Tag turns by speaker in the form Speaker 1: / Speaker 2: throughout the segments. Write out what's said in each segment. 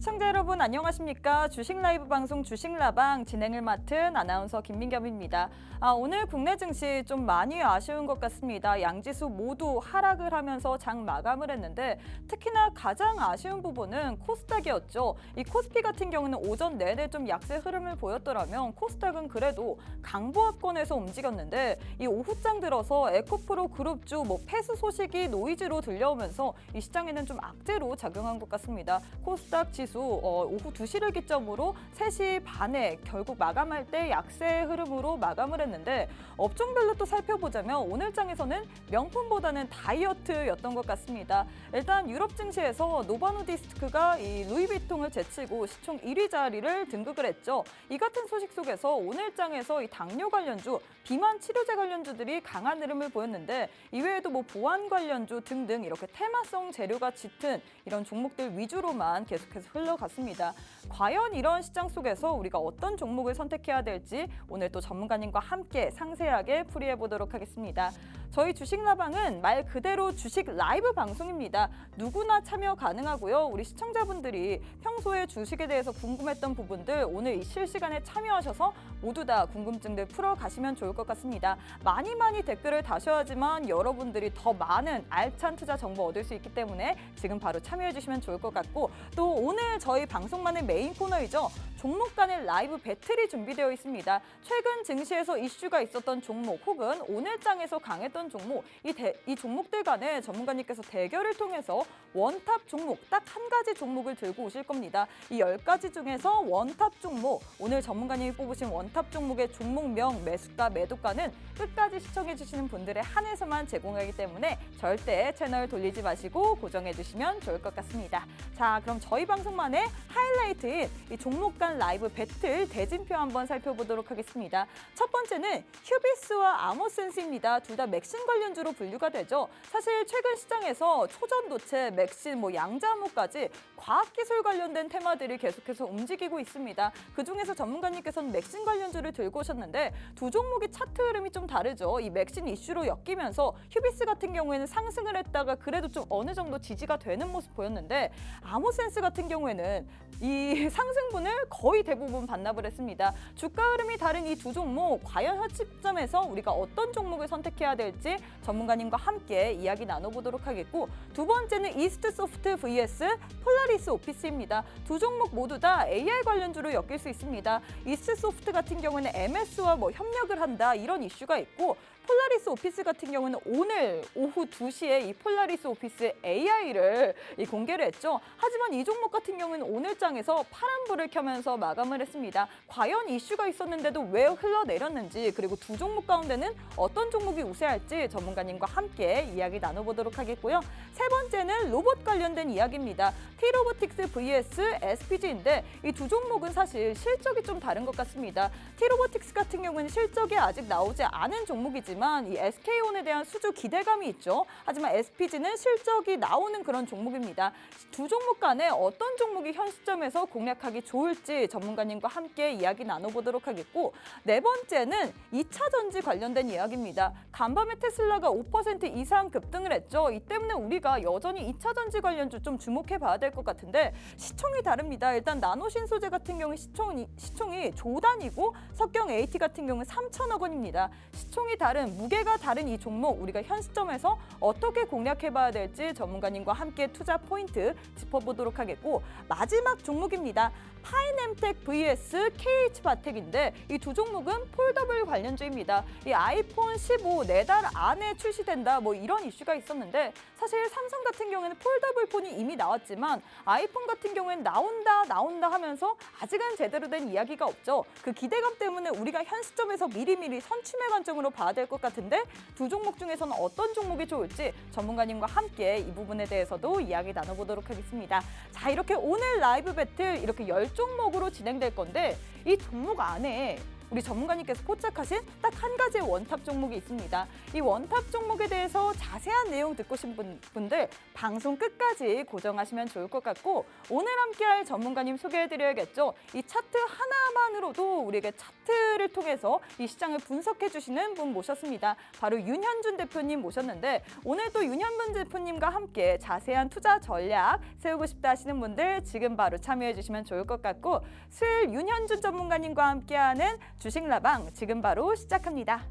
Speaker 1: 시청자 여러분 안녕하십니까? 주식 라이브 방송 주식라방 진행을 맡은 아나운서 김민겸입니다. 오늘 국내 증시 좀 많이 아쉬운 것 같습니다. 양지수 모두 하락을 하면서 장 마감을 했는데 특히나 가장 아쉬운 부분은 코스닥이었죠. 이 코스피 같은 경우는 오전 내내 좀 약세 흐름을 보였더라면 코스닥은 그래도 강보합권에서 움직였는데 이 오후장 들어서 에코프로 그룹주 폐수 소식이 노이즈로 들려오면서 이 시장에는 좀 악재로 작용한 것 같습니다. 코스닥 지수 오후 2시를 기점으로 3시 반에 결국 마감할 때 약세 흐름으로 마감을 했는데 업종별로 또 살펴보자면 오늘 장에서는 명품보다는 다이어트였던 것 같습니다. 일단 유럽 증시에서 노바노디스크가 이 루이비통을 제치고 시총 1위 자리를 등극을 했죠. 이 같은 소식 속에서 오늘 장에서 이 당뇨 관련주, 비만 치료제 관련주들이 강한 흐름을 보였는데 이외에도 보안 관련주 등등 이렇게 테마성 재료가 짙은 이런 종목들 위주로만 계속해서 흘러갔습니다. 과연 이런 시장 속에서 우리가 어떤 종목을 선택해야 될지 오늘 또 전문가님과 함께 상세하게 풀이해 보도록 하겠습니다. 저희 주식라방은 말 그대로 주식 라이브 방송입니다. 누구나 참여 가능하고요. 우리 시청자분들이 평소에 주식에 대해서 궁금했던 부분들 오늘 이 실시간에 참여하셔서 모두 다 궁금증들 풀어가시면 좋을 것 같습니다. 많이 댓글을 다셔야지만 여러분들이 더 많은 알찬 투자 정보 얻을 수 있기 때문에 지금 바로 참여해 주시면 좋을 것 같고 또 오늘 저희 방송만의 메인 코너이죠. 종목 간의 라이브 배틀이 준비되어 있습니다. 최근 증시에서 이슈가 있었던 종목 혹은 오늘 장에서 강했던 종목, 이 종목들 간에 전문가님께서 대결을 통해서 원탑 종목, 딱 한 가지 종목을 들고 오실 겁니다. 이 10가지 중에서 원탑 종목, 오늘 전문가님이 뽑으신 원탑 종목의 종목명, 매수가, 매도가는 끝까지 시청해 주시는 분들에 한해서만 제공하기 때문에 절대 채널 돌리지 마시고 고정해 주시면 좋을 것 같습니다. 자, 그럼 저희 방송만의 하이라이트인 이 종목 간 라이브 배틀 대진표 한번 살펴보도록 하겠습니다. 첫 번째는 휴비스와 아모센스입니다. 둘 다 맥신 관련주로 분류가 되죠. 사실 최근 시장에서 초전도체, 맥신, 양자무까지 과학기술 관련된 테마들이 계속해서 움직이고 있습니다. 그중에서 전문가님께서는 맥신 관련주를 들고 오셨는데 두 종목의 차트 흐름이 좀 다르죠. 이 맥신 이슈로 엮이면서 휴비스 같은 경우에는 상승을 했다가 그래도 좀 어느 정도 지지가 되는 모습 보였는데 아모센스 같은 경우에는 이 상승분을 거의 대부분 반납을 했습니다. 주가 흐름이 다른 이 두 종목 과연 현 시점에서 우리가 어떤 종목을 선택해야 될지 전문가님과 함께 이야기 나눠보도록 하겠고 두 번째는 이스트소프트 vs 폴라리스 오피스입니다. 두 종목 모두 다 AI 관련주로 엮일 수 있습니다. 이스트소프트 같은 경우는 MS와 협력을 한다 이런 이슈가 있고 폴라리스 오피스 같은 경우는 오늘 오후 2시에 이 폴라리스 오피스 AI를 공개를 했죠. 하지만 이 종목 같은 경우는 오늘 장에서 파란불을 켜면서 마감을 했습니다. 과연 이슈가 있었는데도 왜 흘러내렸는지 그리고 두 종목 가운데는 어떤 종목이 우세할지 전문가님과 함께 이야기 나눠보도록 하겠고요. 세 번째는 로봇 관련된 이야기입니다. T로보틱스 vs SPG인데 이 두 종목은 사실 실적이 좀 다른 것 같습니다. T로보틱스 같은 경우는 실적이 아직 나오지 않은 종목이지만 이 SK온에 대한 수주 기대감이 있죠. 하지만 SPG는 실적이 나오는 그런 종목입니다. 두 종목 간에 어떤 종목이 현 시점에서 공략하기 좋을지 전문가님과 함께 이야기 나눠보도록 하겠고 네 번째는 2차 전지 관련된 이야기입니다. 간밤에 테슬라가 5% 이상 급등을 했죠. 이 때문에 우리가 여전히 2차 전지 관련주 좀 주목해 봐야 될 것 같은데 시총이 다릅니다. 일단 나노신소재 같은 경우 시총이 조단이고 석경 AT 같은 경우는 3천억 원입니다. 시총이 다른 무게가 다른 이 종목 우리가 현 시점에서 어떻게 공략해봐야 될지 전문가님과 함께 투자 포인트 짚어보도록 하겠고 마지막 종목입니다. 파이넴텍 vs KH바텍인데 이 두 종목은 폴더블 관련주입니다. 이 아이폰 15 4달 안에 출시된다 이런 이슈가 있었는데 사실 삼성 같은 경우에는 폴더블 폰이 이미 나왔지만 아이폰 같은 경우에는 나온다 하면서 아직은 제대로 된 이야기가 없죠. 그 기대감 때문에 우리가 현 시점에서 미리미리 선취매 관점으로 봐야 될 것 같은데 두 종목 중에서는 어떤 종목이 좋을지 전문가님과 함께 이 부분에 대해서도 이야기 나눠보도록 하겠습니다. 자, 이렇게 오늘 라이브 배틀 이렇게 10종목으로 진행될 건데 이 종목 안에 우리 전문가님께서 포착하신 딱 한 가지의 원탑 종목이 있습니다. 이 원탑 종목에 대해서 자세한 내용 듣고 싶은 분들 방송 끝까지 고정하시면 좋을 것 같고 오늘 함께할 전문가님 소개해드려야겠죠. 이 차트 하나만으로도 우리에게 차트를 통해서 이 시장을 분석해 주시는 분 모셨습니다. 바로 윤현준 대표님 모셨는데 오늘 또 윤현준 대표님과 함께 자세한 투자 전략 세우고 싶다 하시는 분들 지금 바로 참여해 주시면 좋을 것 같고 수요일 윤현준 전문가님과 함께하는 주식라방 지금 바로 시작합니다.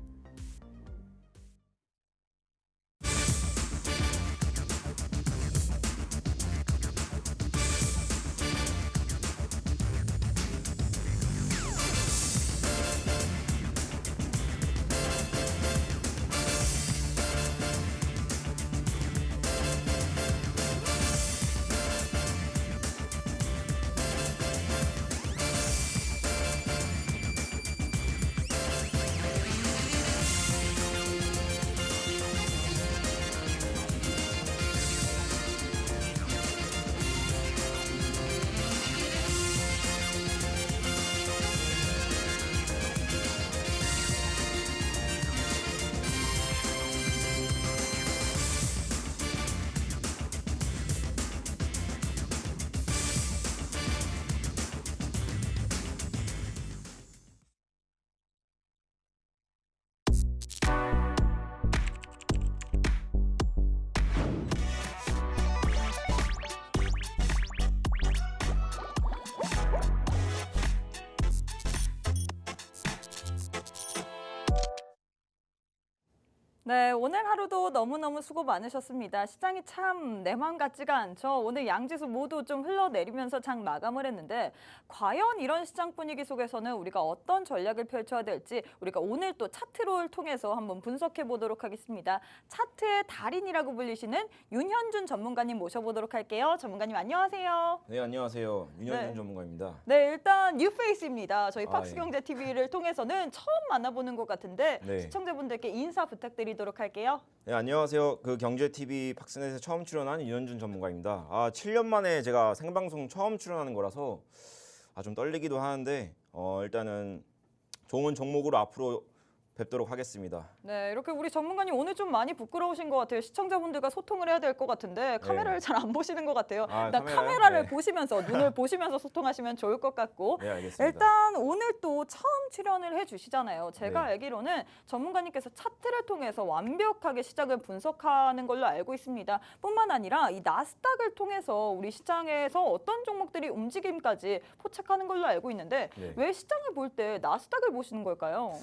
Speaker 1: 네, 오늘 하루도 너무너무 수고 많으셨습니다. 시장이 참 내 맘 같지가 않죠. 오늘 양지수 모두 좀 흘러내리면서 장 마감을 했는데 과연 이런 시장 분위기 속에서는 우리가 어떤 전략을 펼쳐야 될지 우리가 오늘 또 차트를 통해서 한번 분석해 보도록 하겠습니다. 차트의 달인이라고 불리시는 윤현준 전문가님 모셔보도록 할게요. 전문가님 안녕하세요.
Speaker 2: 네, 안녕하세요. 윤현준
Speaker 1: 네.
Speaker 2: 전문가입니다.
Speaker 1: 네, 일단 뉴페이스입니다. 저희
Speaker 2: 아,
Speaker 1: 박스경제TV를 통해서는 처음 만나보는 것 같은데
Speaker 2: 네.
Speaker 1: 시청자분들께 인사 부탁드리도록 할게요.
Speaker 2: 네, 안녕하세요. 그 경제TV 박스넷에 처음 출연한 윤현준 전문가입니다. 7년 만에 제가 생방송 처음 출연하는 거라서 좀 떨리기도 하는데 일단은 좋은 종목으로 앞으로 뵙도록 하겠습니다.
Speaker 1: 네, 이렇게 우리 전문가님 오늘 좀 많이 부끄러우신 것 같아요. 시청자분들과 소통을 해야 될 것 같은데 카메라를 잘 안 보시는 것 같아요. 일단
Speaker 2: 카메라요?
Speaker 1: 카메라를
Speaker 2: 네.
Speaker 1: 보시면서 눈을 보시면서 소통하시면 좋을 것 같고
Speaker 2: 네, 알겠습니다.
Speaker 1: 일단 오늘 또 처음 출연을 해주시잖아요. 제가
Speaker 2: 네.
Speaker 1: 알기로는 전문가님께서 차트를 통해서 완벽하게 시장을 분석하는 걸로 알고 있습니다. 뿐만 아니라 이 나스닥을 통해서 우리 시장에서 어떤 종목들이 움직임까지 포착하는 걸로 알고 있는데
Speaker 2: 네.
Speaker 1: 왜 시장을 볼 때 나스닥을 보시는 걸까요?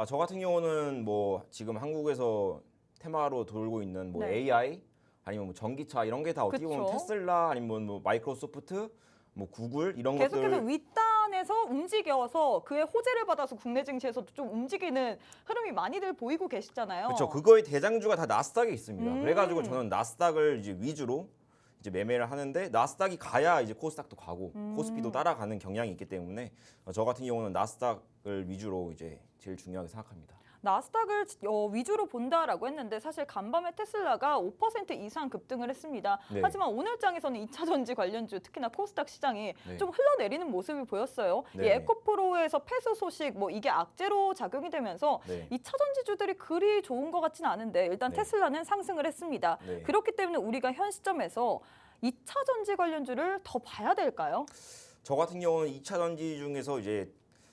Speaker 2: 저 같은 경우는 뭐 지금 한국에서 테마로 돌고 있는 뭐
Speaker 1: 네.
Speaker 2: AI 아니면 뭐 전기차 이런 게 다 어떻게 보면
Speaker 1: 그쵸.
Speaker 2: 테슬라 아니면 뭐 마이크로소프트, 뭐 구글 이런
Speaker 1: 계속해서
Speaker 2: 것들
Speaker 1: 윗단에서 움직여서 그의 호재를 받아서 국내 증시에서도 좀 움직이는 흐름이 많이들 보이고 계시잖아요.
Speaker 2: 그렇죠. 그거의 대장주가 다 나스닥에 있습니다.
Speaker 1: 음.
Speaker 2: 그래가지고 저는 나스닥을 이제 위주로 이제 매매를 하는데 나스닥이 가야 이제 코스닥도 가고 코스피도 따라가는 경향이 있기 때문에 저 같은 경우는 나스닥을 위주로 이제 제일 중요하게 생각합니다.
Speaker 1: 나스닥을 위주로 본다라고 했는데 사실 간밤에 테슬라가 5% 이상 급등을 했습니다.
Speaker 2: 네.
Speaker 1: 하지만 오늘 장에서는 2차 전지 관련주 특히나 코스닥 시장이
Speaker 2: 네.
Speaker 1: 좀 흘러내리는 모습을 보였어요. 이
Speaker 2: 네.
Speaker 1: 에코프로에서 폐수 소식 뭐 이게 악재로 작용이 되면서
Speaker 2: 네.
Speaker 1: 2차 전지주들이 그리 좋은 것 같지는 않은데 일단
Speaker 2: 네.
Speaker 1: 테슬라는 상승을 했습니다.
Speaker 2: 네.
Speaker 1: 그렇기 때문에 우리가 현 시점에서 2차 전지 관련주를 더 봐야 될까요?
Speaker 2: 저 같은 경우는 2차 전지 중에서 이제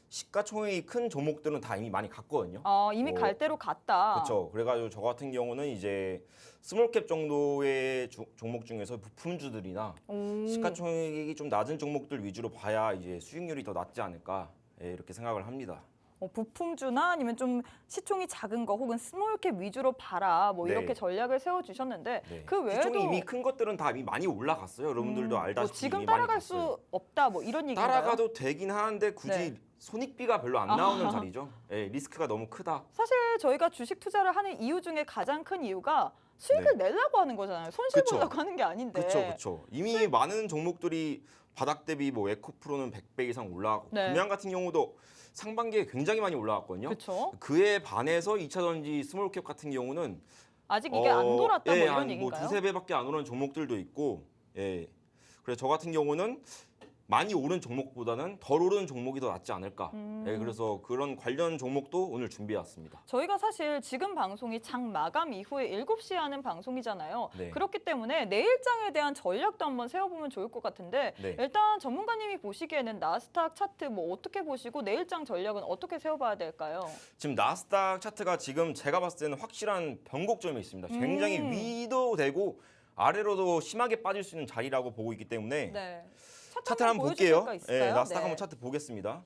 Speaker 2: 시가총액이 큰 종목들은 다 이미 많이 갔거든요.
Speaker 1: 이미
Speaker 2: 뭐,
Speaker 1: 갈 대로 갔다.
Speaker 2: 그렇죠. 그래가지고 저 같은 경우는 이제 스몰캡 정도의 종목 중에서 부품주들이나 시가총액이 좀 낮은 종목들 위주로 봐야 이제 수익률이 더 낮지 않을까 이렇게 생각을 합니다.
Speaker 1: 부품주나 아니면 좀 시총이 작은 거 혹은 스몰캡 위주로 봐라 뭐
Speaker 2: 네.
Speaker 1: 이렇게 전략을 세워주셨는데
Speaker 2: 네.
Speaker 1: 그 외에도
Speaker 2: 시총이 이미 큰 것들은 다 이미 많이 올라갔어요. 여러분들도
Speaker 1: 뭐
Speaker 2: 알다시피
Speaker 1: 지금
Speaker 2: 이미 많이
Speaker 1: 따라갈
Speaker 2: 갔어요.
Speaker 1: 수 없다 뭐 이런 얘기인가요?
Speaker 2: 따라가도 되긴 하는데 굳이
Speaker 1: 네.
Speaker 2: 손익비가 별로 안 나오는 자리죠. 리스크가 너무 크다.
Speaker 1: 사실 저희가 주식 투자를 하는 이유 중에 가장 큰 이유가 수익을 내려고 하는 거잖아요. 손실
Speaker 2: 그쵸.
Speaker 1: 보려고 하는 게 아닌데.
Speaker 2: 그렇죠. 이미 많은 종목들이 바닥 대비 뭐 에코프로는 100배 이상 올라가고
Speaker 1: 네.
Speaker 2: 금양 같은 경우도 상반기에 굉장히 많이 올라갔거든요.
Speaker 1: 그렇죠.
Speaker 2: 그에 반해서 2차 전지 스몰캡 같은 경우는
Speaker 1: 아직 이게 안 돌았다 뭐 이런
Speaker 2: 한
Speaker 1: 얘기인가요?
Speaker 2: 두세 배밖에 안 오른 종목들도 있고, 그래서 저 같은 경우는 많이 오른 종목보다는 덜 오른 종목이 더 낫지 않을까. 네, 그래서 그런 관련 종목도 오늘 준비해왔습니다.
Speaker 1: 저희가 사실 지금 방송이 장 마감 이후에 7시에 하는 방송이잖아요.
Speaker 2: 네.
Speaker 1: 그렇기 때문에 내일장에 대한 전략도 한번 세워보면 좋을 것 같은데
Speaker 2: 네.
Speaker 1: 일단 전문가님이 보시기에는 나스닥 차트 뭐 어떻게 보시고 내일장 전략은 어떻게 세워봐야 될까요?
Speaker 2: 지금 나스닥 차트가 지금 제가 봤을 때는 확실한 변곡점이 있습니다. 굉장히 위도 되고 아래로도 심하게 빠질 수 있는 자리라고 보고 있기 때문에
Speaker 1: 네.
Speaker 2: 차트 한번
Speaker 1: 보여주실
Speaker 2: 볼게요.
Speaker 1: 수가 있을까요?
Speaker 2: 네, 나스닥
Speaker 1: 네.
Speaker 2: 한번 차트 보겠습니다.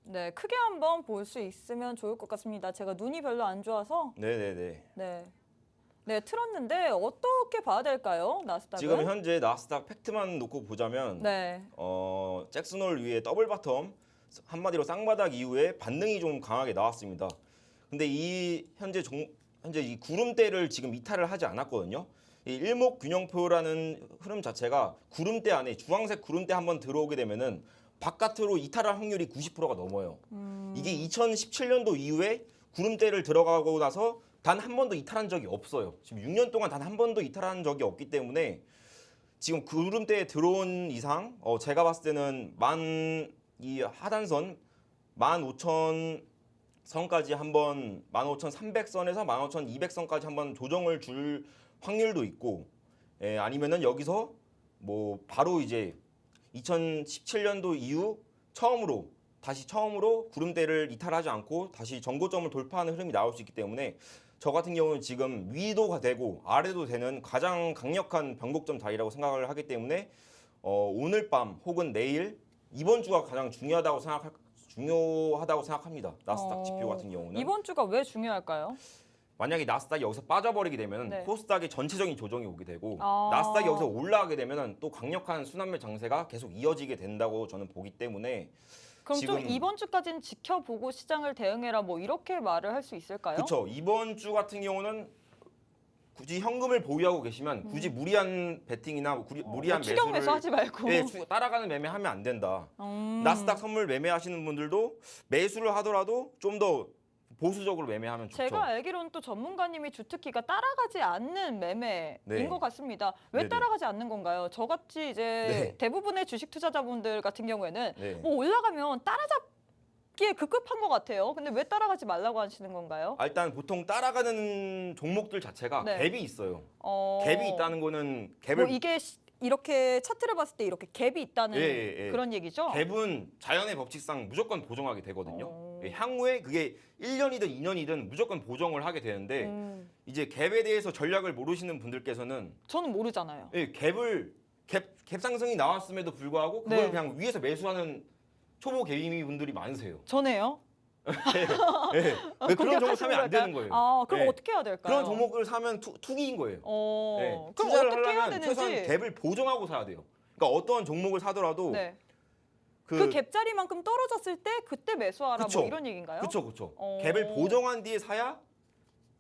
Speaker 1: 네, 크게 한번 볼 수 있으면 좋을 것 같습니다. 제가 눈이 별로 안 좋아서
Speaker 2: 네네네.
Speaker 1: 네, 틀었는데 어떻게 봐야 될까요? 나스닥은?
Speaker 2: 지금 현재 나스닥 팩트만 놓고 보자면
Speaker 1: 네.
Speaker 2: 잭슨홀 위에 더블 바텀 한마디로 쌍바닥 이후에 반등이 좀 강하게 나왔습니다. 근데 이 현재 이 구름대를 지금 이탈을 하지 않았거든요. 이 일목균형표라는 흐름 자체가 구름대 안에 주황색 구름대 한번 들어오게 되면은 바깥으로 이탈할 확률이 90%가 넘어요. 이게 2017년도 이후에 구름대를 들어가고 나서 단 한 번도 이탈한 적이 없어요. 지금 6년 동안 단 한 번도 이탈한 적이 없기 때문에 지금 구름대에 들어온 이상 제가 봤을 때는 이 하단선 15,000선까지 한번 15,300선에서 15,200선까지 한번 조정을 줄 확률도 있고 아니면은 여기서 뭐 바로 이제 2017년도 이후 다시 처음으로 구름대를 이탈하지 않고 다시 정고점을 돌파하는 흐름이 나올 수 있기 때문에 저 같은 경우는 지금 위도가 되고 아래도 되는 가장 강력한 변곡점 자리라고 생각을 하기 때문에 오늘 밤 혹은 내일 이번 주가 가장 중요하다고 생각합니다. 나스닥 지표 같은 경우는.
Speaker 1: 이번 주가 왜 중요할까요?
Speaker 2: 만약에 나스닥이 여기서 빠져버리게 되면
Speaker 1: 네.
Speaker 2: 코스닥의 전체적인 조정이 오게 되고
Speaker 1: 아.
Speaker 2: 나스닥이 여기서 올라가게 되면 또 강력한 순환매 장세가 계속 이어지게 된다고 저는 보기 때문에
Speaker 1: 그럼 좀
Speaker 2: 지금-
Speaker 1: 이번 주까지는 지켜보고 시장을 대응해라 뭐 이렇게 말을 할 수 있을까요?
Speaker 2: 그렇죠. 이번 주 같은 경우는 굳이 현금을 보유하고 계시면 굳이 무리한 베팅이나 무리한
Speaker 1: 추격 매수 하지 말고.
Speaker 2: 따라가는 매매하면 안 된다.
Speaker 1: 음.
Speaker 2: 나스닥 선물 매매하시는 분들도 매수를 하더라도 좀 더 보수적으로 매매하면 좋죠.
Speaker 1: 제가 알기로는 또 전문가님이 주특기가 따라가지 않는 매매인
Speaker 2: 네.
Speaker 1: 것 같습니다. 왜
Speaker 2: 네네.
Speaker 1: 따라가지 않는 건가요? 저같이 이제
Speaker 2: 네.
Speaker 1: 대부분의 주식 투자자분들 같은 경우에는
Speaker 2: 네.
Speaker 1: 뭐 올라가면 따라잡기에 급급한 것 같아요. 근데 왜 따라가지 말라고 하시는 건가요?
Speaker 2: 일단 보통 따라가는 종목들 자체가
Speaker 1: 네.
Speaker 2: 갭이 있어요.
Speaker 1: 어...
Speaker 2: 갭이 있다는 거는 갭을
Speaker 1: 뭐 이게 이렇게 차트를 봤을 때 이렇게 갭이 있다는
Speaker 2: 예.
Speaker 1: 그런 얘기죠?
Speaker 2: 갭은 자연의 법칙상 무조건 보정하게 되거든요.
Speaker 1: 어.
Speaker 2: 향후에 그게 1년이든 2년이든 무조건 보정을 하게 되는데 이제 갭에 대해서 전략을 모르시는 분들께서는
Speaker 1: 저는 모르잖아요.
Speaker 2: 갭 상승이 나왔음에도 불구하고 그걸
Speaker 1: 네.
Speaker 2: 그냥 위에서 매수하는 초보 개미 분들이 많으세요.
Speaker 1: 전에요?
Speaker 2: 네. 그런 종목
Speaker 1: 공략하시는
Speaker 2: 사면 안 되는 거예요.
Speaker 1: 아, 그럼
Speaker 2: 네.
Speaker 1: 어떻게 해야 될까요?
Speaker 2: 그런 종목을 사면 투기인 거예요.
Speaker 1: 그럼
Speaker 2: 투자를
Speaker 1: 어떻게 해야
Speaker 2: 하려면
Speaker 1: 되는지.
Speaker 2: 최소한 갭을 보정하고 사야 돼요. 그러니까 어떤 종목을 사더라도
Speaker 1: 네. 그 갭자리만큼 떨어졌을 때 그때 매수하라
Speaker 2: 그쵸.
Speaker 1: 뭐 이런 얘기인가요?
Speaker 2: 그렇죠.
Speaker 1: 어.
Speaker 2: 갭을 보정한 뒤에 사야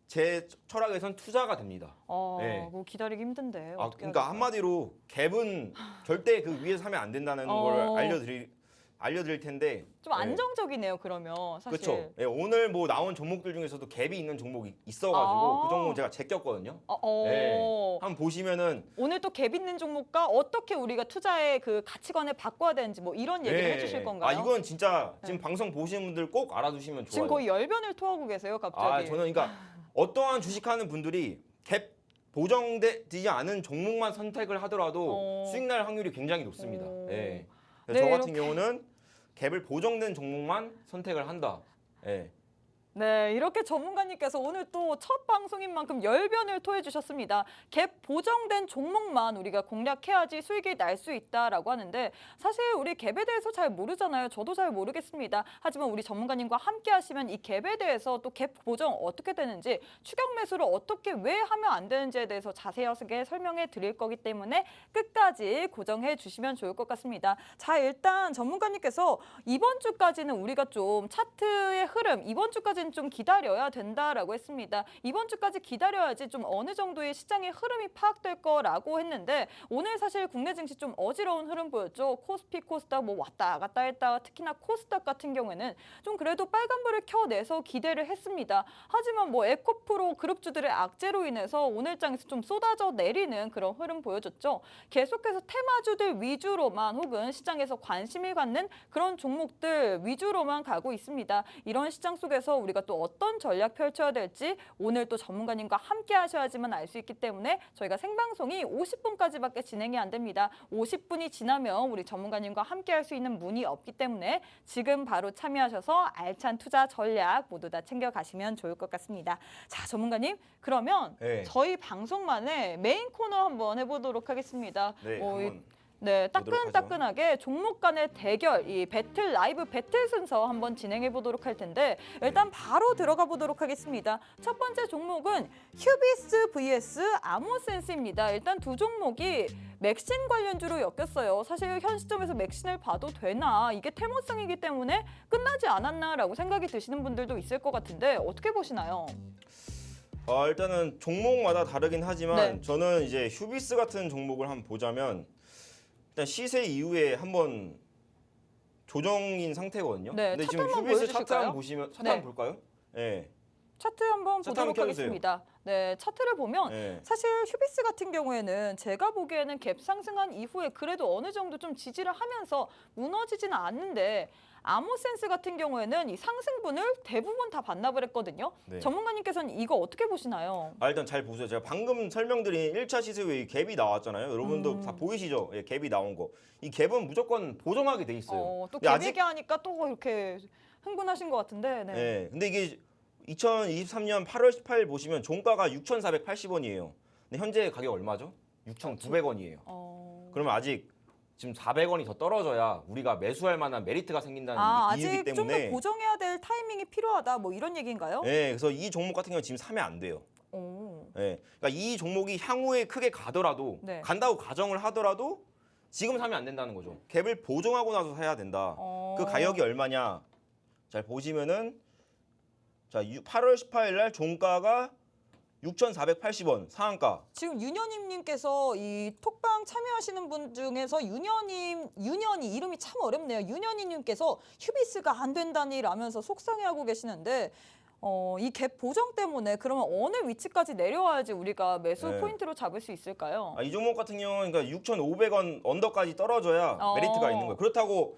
Speaker 2: 제 철학에선 투자가 됩니다. 네.
Speaker 1: 뭐 기다리기 힘든데.
Speaker 2: 아,
Speaker 1: 어떻게 해야
Speaker 2: 그러니까
Speaker 1: 될까요?
Speaker 2: 한마디로 갭은 절대 그 위에서 사면 안 된다는 걸 알려드릴 텐데
Speaker 1: 좀 안정적이네요. 그러면 사실.
Speaker 2: 그렇죠. 오늘 뭐 나온 종목들 중에서도 갭이 있는 종목이 있어가지고
Speaker 1: 아.
Speaker 2: 그 종목 제가 제꼈거든요.
Speaker 1: 네.
Speaker 2: 한번 보시면은
Speaker 1: 오늘 또 갭 있는 종목과 어떻게 우리가 투자의 그 가치관을 바꿔야 되는지 뭐 이런 얘기를 해주실 건가요?
Speaker 2: 아 이건 진짜 지금 방송 보시는 분들 꼭 알아두시면 좋아요.
Speaker 1: 지금 거의 열변을 토하고 계세요, 갑자기.
Speaker 2: 저는 그러니까 어떠한 주식하는 분들이 갭 보정되지 않은 종목만 선택을 하더라도 수익 날 확률이 굉장히 높습니다.
Speaker 1: 네,
Speaker 2: 그래서 저 같은
Speaker 1: 이렇게.
Speaker 2: 경우는 갭을 보정된 종목만 선택을 한다.
Speaker 1: 네, 이렇게 전문가님께서 오늘 또 첫 방송인 만큼 열변을 토해 주셨습니다. 갭 보정된 종목만 우리가 공략해야지 수익이 날 수 있다라고 하는데 사실 우리 갭에 대해서 잘 모르잖아요. 저도 잘 모르겠습니다. 하지만 우리 전문가님과 함께 하시면 이 갭에 대해서 또 갭 보정 어떻게 되는지 추격 매수를 어떻게 왜 하면 안 되는지에 대해서 자세하게 설명해 드릴 거기 때문에 끝까지 고정해 주시면 좋을 것 같습니다. 자, 일단 전문가님께서 이번 주까지는 우리가 좀 차트의 흐름, 이번 주까지 주까지는 좀 기다려야 된다라고 했습니다. 이번 주까지 기다려야지 좀 어느 정도의 시장의 흐름이 파악될 거라고 했는데 오늘 사실 국내 증시 좀 어지러운 흐름 보였죠. 코스피, 코스닥 뭐 왔다 갔다 했다가 특히나 코스닥 같은 경우에는 좀 그래도 빨간불을 켜내서 기대를 했습니다. 하지만 뭐 에코프로 그룹주들의 악재로 인해서 오늘장에서 좀 쏟아져 내리는 그런 흐름 보여줬죠. 계속해서 테마주들 위주로만 혹은 시장에서 관심을 갖는 그런 종목들 위주로만 가고 있습니다. 이런 시장 속에서 우리가 또 어떤 전략 펼쳐야 될지 오늘 또 전문가님과 함께 하셔야지만 알 수 있기 때문에 저희가 생방송이 50분까지밖에 진행이 안 됩니다. 50분이 지나면 우리 전문가님과 함께 할 수 있는 문이 없기 때문에 지금 바로 참여하셔서 알찬 투자 전략 모두 다 챙겨가시면 좋을 것 같습니다. 자, 전문가님 그러면
Speaker 2: 네.
Speaker 1: 저희 방송만의 메인 코너 한번 해보도록 하겠습니다.
Speaker 2: 네, 한번
Speaker 1: 네,
Speaker 2: 보도록
Speaker 1: 따끈따끈하게 종목 간의 대결, 이 배틀, 라이브 배틀 순서 한번 진행해 보도록 할 텐데 일단 바로 들어가 보도록 하겠습니다. 첫 번째 종목은 휴비스 vs 아모센스입니다. 일단 두 종목이 맥신 관련주로 엮였어요. 사실 현 시점에서 맥신을 봐도 되나 이게 테마성이기 때문에 끝나지 않았나라고 생각이 드시는 분들도 있을 것 같은데 어떻게 보시나요?
Speaker 2: 일단은 종목마다 다르긴 하지만
Speaker 1: 네.
Speaker 2: 저는 이제 휴비스 같은 종목을 한번 보자면 일단 시세 이후에 한번 조정인 상태거든요.
Speaker 1: 네,
Speaker 2: 근데
Speaker 1: 차트
Speaker 2: 지금
Speaker 1: 한번
Speaker 2: 휴비스 차트
Speaker 1: 보여주실까요?
Speaker 2: 한번 보시면 차트
Speaker 1: 네.
Speaker 2: 한번 볼까요? 네.
Speaker 1: 차트 한번
Speaker 2: 차트
Speaker 1: 보도록
Speaker 2: 한번 켜주세요.
Speaker 1: 하겠습니다. 네, 차트를 보면
Speaker 2: 네.
Speaker 1: 사실 휴비스 같은 경우에는 제가 보기에는 갭 상승한 이후에 그래도 어느 정도 좀 지지를 하면서 무너지지는 않는데 아모센스 같은 경우에는 이 상승분을 대부분 다 반납을 했거든요.
Speaker 2: 네.
Speaker 1: 전문가님께서는 이거 어떻게 보시나요?
Speaker 2: 일단 잘 보세요. 제가 방금 설명드린 1차 시세 후에 이 갭이 나왔잖아요. 여러분도 다 보이시죠? 예, 갭이 나온 거. 이 갭은 무조건 보정하게 돼 있어요.
Speaker 1: 또
Speaker 2: 근데
Speaker 1: 갭
Speaker 2: 아직
Speaker 1: 얘기하니까 또 이렇게 흥분하신 것 같은데. 네.
Speaker 2: 예. 근데 이게 2023년 8월 18일 보시면 종가가 6,480원이에요. 근데 현재 가격 얼마죠? 6,900원이에요. 그러면 아직 지금 400원이 더 떨어져야 우리가 매수할 만한 메리트가 생긴다는 이유이기
Speaker 1: 아직 좀 더
Speaker 2: 때문에
Speaker 1: 보정해야 될 타이밍이 필요하다 뭐 이런 얘기인가요?
Speaker 2: 예, 그래서 이 종목 같은 경우는 지금 사면 안 돼요.
Speaker 1: 오.
Speaker 2: 예. 그러니까 이 종목이 향후에 크게 가더라도
Speaker 1: 네.
Speaker 2: 간다고 가정을 하더라도 지금 사면 안 된다는 거죠. 갭을 보정하고 나서 사야 된다. 그 가격이 얼마냐? 잘 보시면은 자, 8월 18일 날 종가가 6,480원 상한가.
Speaker 1: 지금 윤현임님께서 이 톡방 참여하시는 분 중에서 윤현이 이름이 참 어렵네요. 윤현이님께서 휴비스가 안 된다니라면서 속상해하고 계시는데 이 갭 보정 때문에 그러면 어느 위치까지 내려와야지 우리가 매수
Speaker 2: 네.
Speaker 1: 포인트로 잡을 수 있을까요?
Speaker 2: 이 종목 같은 경우는 그러니까 6,500원 언더까지 떨어져야 메리트가 있는 거예요. 그렇다고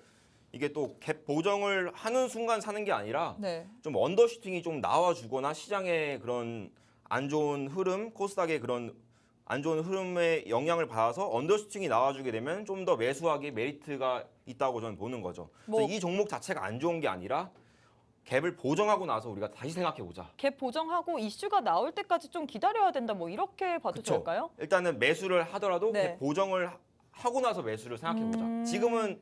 Speaker 2: 이게 또 갭 보정을 하는 순간 사는 게 아니라
Speaker 1: 네.
Speaker 2: 좀 언더슈팅이 좀 나와주거나 시장의 그런 안 좋은 흐름, 코스닥의 그런 안 좋은 흐름에 영향을 받아서 언더슈팅이 나와주게 되면 좀 더 매수하기 메리트가 있다고 저는 보는 거죠. 그래서 이 종목 자체가 안 좋은 게 아니라 갭을 보정하고 나서 우리가 다시 생각해 보자.
Speaker 1: 갭 보정하고 이슈가 나올 때까지 좀 기다려야 된다 뭐 이렇게 봐도
Speaker 2: 그쵸?
Speaker 1: 될까요?
Speaker 2: 일단은 매수를 하더라도
Speaker 1: 네.
Speaker 2: 갭 보정을 하고 나서 매수를 생각해 보자. 지금은